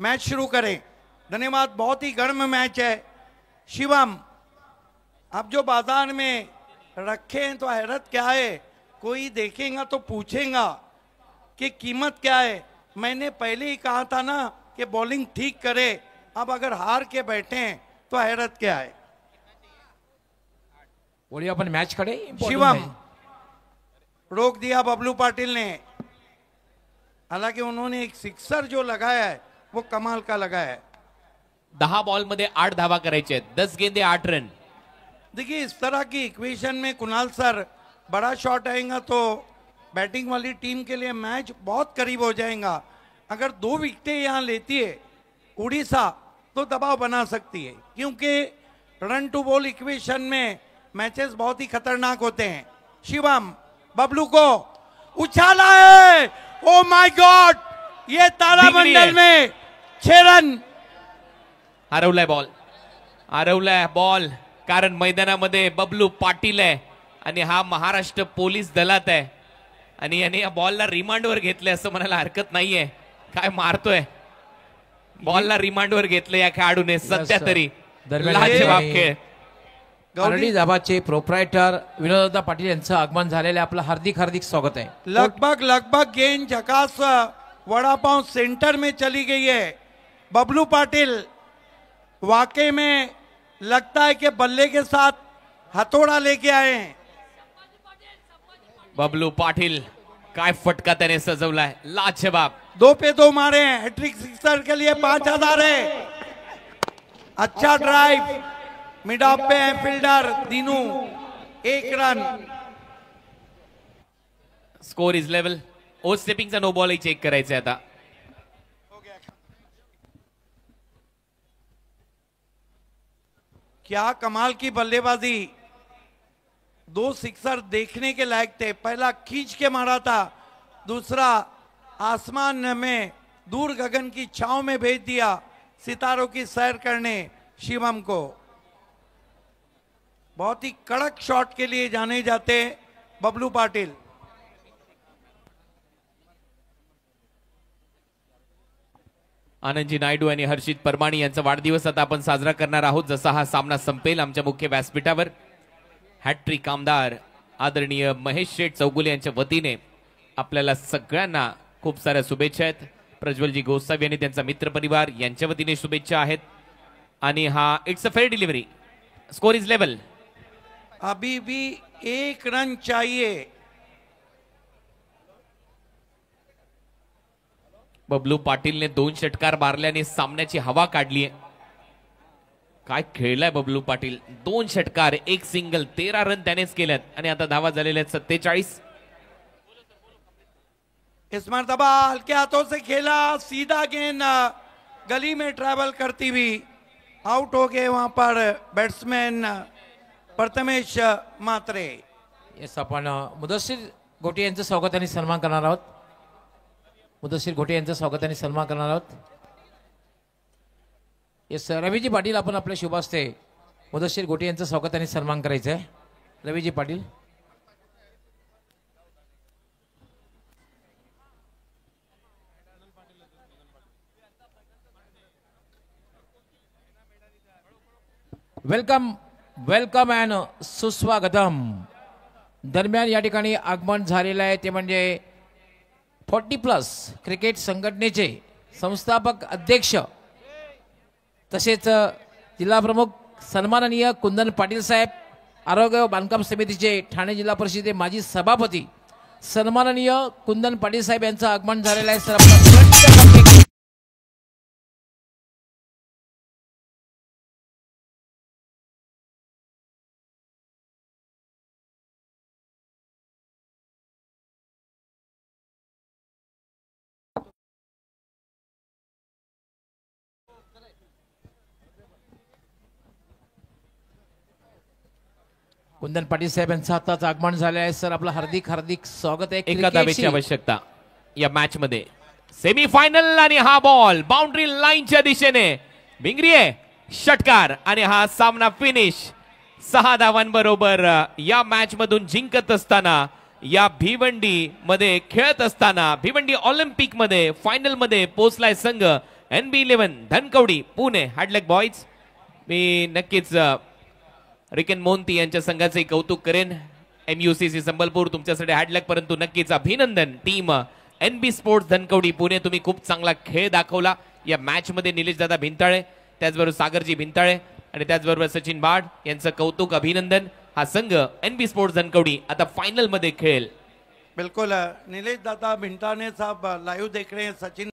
मैच शुरू करें. धन्यवाद. बहुत ही गर्म मैच है. शिवम आप जो बाजार में रखे हैं तो हैरत क्या है. कोई देखेगा तो पूछेगा कि कीमत क्या है. मैंने पहले ही कहा था ना कि बॉलिंग ठीक करे. अब अगर हार के बैठे हैं तो हैरत क्या है. बोलिए अपन मैच खड़े. शिवम रोक दिया बबलू पाटिल ने. हालांकि उन्होंने एक सिक्सर जो लगाया है वो कमाल का लगाया है. 10 बॉलमध्ये 8 धावा करायचे आहेत. 10 गेंदे 8 रन. देखिए इस तरह की इक्वेशन में कुणाल सर बड़ा शॉट आएगा तो बैटिंग वाली टीम के लिए मैच बहुत करीब हो जाएगा. अगर 2 विकेटें यहाँ लेती है उड़ीसा तो दबाव बना सकती है, क्योंकि रन टू बॉल इक्वेशन में मैचेस बहुत ही खतरनाक होते हैं. शिवम बबलू को उछाला है. Oh my God. ये तारामंडल में 6 रन. हरवलाय बॉल. कारण मैदानामध्ये बबलू पाटील आहे आणि हा महाराष्ट्र पोलीस दलात आहे आणि याने या बॉलला रिमांडवर घेतले असं म्हणायला हरकत नाहीये. काय मारतोय. बॉलला रिमांडवर घेतले या खेळाडूने सध्या तरी. लाजवाब खेळ. गौरी दाबाचे प्रोप्रायटर विनोददा पाटील यांचं आगमन झालेलं आपलं हार्दिक हार्दिक स्वागत आहे. लगभग गेंद झकास वड़ापाव सेंटर में चली गई है. बबलू पाटिल वाकई में लगता है कि बल्ले के साथ हथौड़ा लेके आए हैं. बबलू पाटील काय फटका त्याने सजवलाय. लाजवाब. 2 पे 2 मारे हैं. हैट्रिक सिक्सर के लिए 5000 है. अच्छा ड्राइव. मिड ऑफ पे है fielder Dinu. 1 run. Score is level. ओ स्टेपिंगचा नो बॉल चेक करायचा आता. क्या कमाल की बल्लेबाजी. 2 सिक्सर देखने के लायक थे. पहला खींच के मारा था, दूसरा आसमान में दूर गगन की छांव में भेज दिया सितारों की सैर करने शिवम को. बहुत ही कड़क शॉट के लिए जाने जाते बबलू पाटिल. आनंदजी नायडू आणि हर्षित परमाणी यांचा वाढदिवस आता आपण साजरा करणार आहोत. जसा हा सामना संपेल आमच्या मुख्य व्यासपीठावर हॅट्रिक आमदार आदरणीय महेश शेठ चौगुले यांच्या वतीने आपल्याला सगळ्यांना खूप साऱ्या शुभेच्छा आहेत. प्रज्वलजी गोसावी यांनी त्यांचा मित्र परिवार यांच्या वतीने शुभेच्छा आहेत. आणि हा it's a fair delivery. Score is level. अभी भी 1 रन चाहिए. बबलू पाटीलने 2 षटकार मारल्याने सामन्याची हवा काढली आहे. काय खेळलाय बबलू पाटील. 2 षटकार 1 सिंगल 13 रन त्यानेच केल्यात आणि आता धावा झालेल्या आहेत 47. इस मर्तबा हल्के हाथों से खेला. सीधा गेंद गली में ट्रैवल करती हुई आउट हो गए वहां पर बैट्समैन प्रथमेश मात्रे. येस आपण मुदस्सिर घोटे यांचं स्वागत आणि सन्मान करणार आहोत. मुदस्सीर घोटे यांचं स्वागत आणि सन्मान करणार आहोत. येस रवीजी पाटील आपण आपल्या शुभ हस्ते मुदस्सीर घोटे यांचं स्वागत आणि सन्मान करायचं आहे. Raviji Patil. Welcome welcome and सुस्वागतम. दरम्यान या ठिकाणी आगमन झालेलं आहे ते म्हणजे 40+ क्रिकेट संघटनेचे संस्थापक अध्यक्ष तसेच जिल्हा प्रमुख सन्माननीय कुंदन पाटील साहेब, आरोग्य व बांधकाम समितीचे ठाणे जिल्हा परिषदेचे माजी सभापती सन्माननीय कुंदन पाटील साहेब यांचं आगमन झालेलं आहे. सर कुंदन पाटील साहेब यांचं आताच आगमन झाले आहे. सर आपलं हार्दिक हार्दिक स्वागत आहे. एका धावेची आवश्यकता या मॅच मध्ये. सेमीफायनल आणि हा बॉल बाउंड्री लाईनच्या दिशेने भिंगरी आहे, षटकार आणि हा सामना फिनिश. 6 धावांबरोबर या मॅच मधून जिंकत असताना, या भिवंडी मध्ये खेळत असताना, भिवंडी ऑलिम्पिक मध्ये फायनल मध्ये पोहोचलाय संघ NB11 धनकवडी पुणे. हॅडलक बॉयज. मी नक्कीच रिकेन मोहंती यांच्या संघाचे कौतुक करेन. MUCC संबलपूर तुमच्यासाठी हॅडलक, परंतु नक्कीच अभिनंदन team NB sports Dhankawadi Pune. तुम्ही खूप चांगला खेळ दाखवला या मॅच मध्ये. निलेश दादा भिंताळे, त्याचबरोबर सागरजी भिंताळे आणि त्याचबरोबर सचिन बाड यांचं कौतुक, अभिनंदन. हा संघ NB स्पोर्ट्स धनकवडी आता फाइनल मध्ये खेळेल. बिल्कुल नीलेश दादा भिंटाने साहब लाइव देख रहे हैं. सचिन